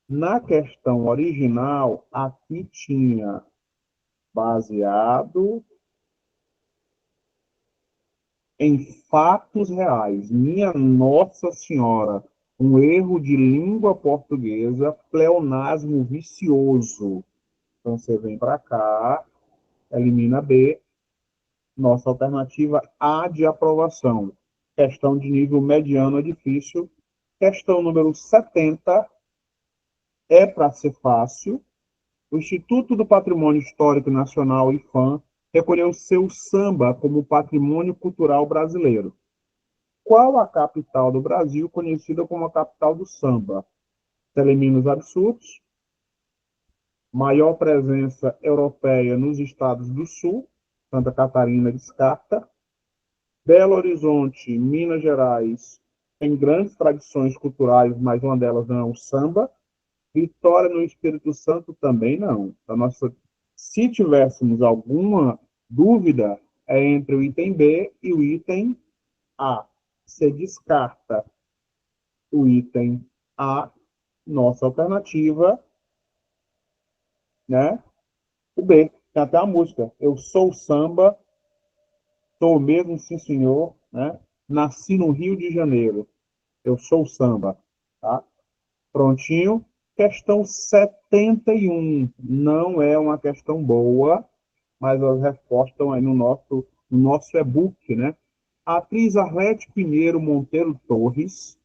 Na questão original, aqui tinha baseado em fatos reais. Minha Nossa Senhora, um erro de língua portuguesa, pleonasmo vicioso. Então você vem para cá, elimina B, nossa alternativa A de aprovação. Questão de nível mediano é difícil. Questão número 70 é para ser fácil. O Instituto do Patrimônio Histórico Nacional, IPHAN, recolheu seu samba como patrimônio cultural brasileiro. Qual a capital do Brasil conhecida como a capital do samba? Elimina os absurdos. Maior presença europeia nos estados do Sul. Santa Catarina descarta. Belo Horizonte, Minas Gerais, tem grandes tradições culturais, mas uma delas não é o samba. Vitória no Espírito Santo também não. Então, se tivéssemos alguma dúvida, é entre o item B e o item A. Você descarta o item A, nossa alternativa, né? O B. Tem até a música. Eu sou samba, sou mesmo, sim senhor, né? Nasci no Rio de Janeiro. Eu sou samba, tá? Prontinho. Questão 71. Não é uma questão boa, mas as respostas estão aí no nosso e-book, né? A atriz Arlete Pinheiro Monteiro Torres,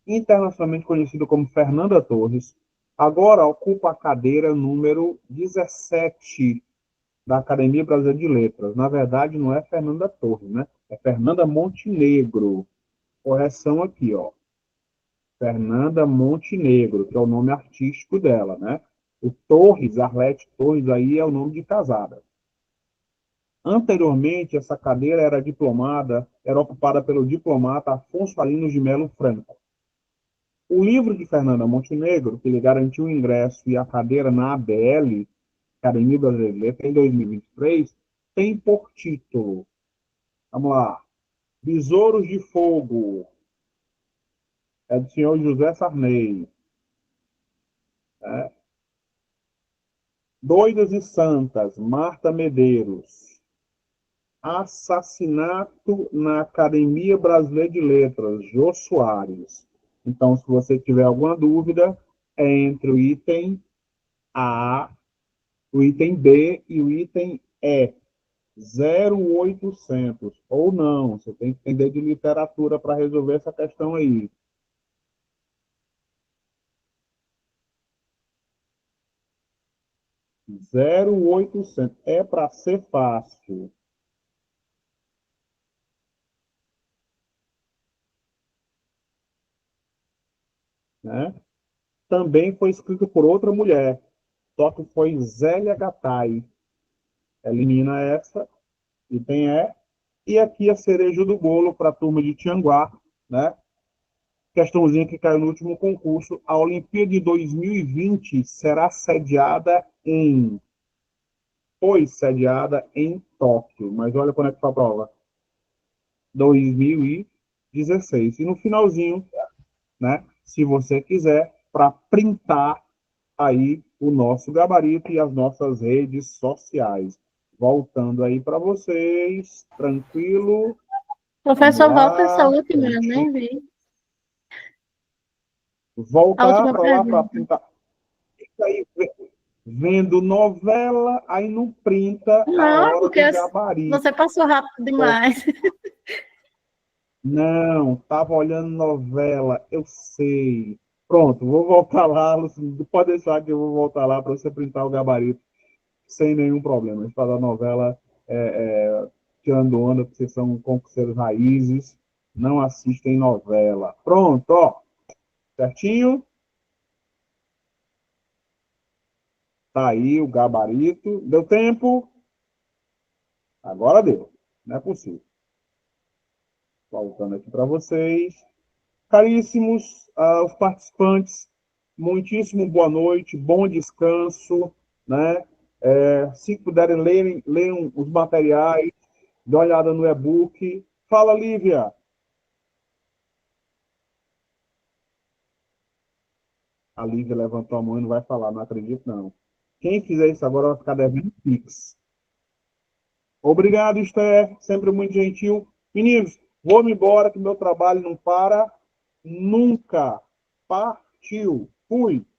internacionalmente conhecida como Fernanda Torres, agora ocupa a cadeira número 17 da Academia Brasileira de Letras. Na verdade, não é Fernanda Torres, né? É Fernanda Montenegro. Correção aqui, ó. Fernanda Montenegro, que é o nome artístico dela, né? O Torres, Arlete Torres, aí é o nome de casada. Anteriormente, essa cadeira era ocupada pelo diplomata Afonso Alinos de Melo Franco. O livro de Fernanda Montenegro, que lhe garantiu o ingresso e a cadeira na ABL, Academia Brasileira de Letras, em 2023, tem por título, vamos lá, Besouros de Fogo, é do senhor José Sarney. Né? Doidas e Santas, Marta Medeiros. Assassinato na Academia Brasileira de Letras, Jô Soares. Então, se você tiver alguma dúvida, é entre o item A, o item B e o item E. 0800. Ou não, você tem que entender de literatura para resolver essa questão aí. 0800. É para ser fácil. Né? Também foi escrito por outra mulher, só que foi Zélia Gattai. Elimina essa, item E. E aqui a cereja do bolo para a turma de Tianguá, né? questãozinha que caiu no último concurso. A Olimpíada de 2020 será foi sediada em Tóquio. Mas olha quando é que foi a prova. 2016. E no finalzinho, né? Se você quiser, para printar aí o nosso gabarito e as nossas redes sociais. Voltando aí para vocês, tranquilo. Vamos Professor, volta essa lá, última, eu prontinho. nem vi. A Voltar última para lá para pergunta. printar. Isso aí, vendo novela, aí não printa a Não, hora porque do gabarito. você passou rápido demais. Não, estava olhando novela, eu sei. Pronto, vou voltar lá, Luciano, pode deixar que eu vou voltar lá para você printar o gabarito sem nenhum problema. Para da novela, tirando onda, porque vocês são concurseiros raízes, não assistem novela. Pronto, ó, certinho? Tá aí o gabarito. Deu tempo? Agora deu. Não é possível. Voltando aqui para vocês. Caríssimos os participantes, muitíssimo boa noite, bom descanso, né? Se puderem leiam os materiais, dê uma olhada no e-book. Fala, Lívia. A Lívia levantou a mão e não vai falar, não acredito, não. Quem fizer isso agora vai ficar devendo Pix. Obrigado, Esther, sempre muito gentil. Meninos, vou-me embora, que meu trabalho não para nunca. Partiu. Fui.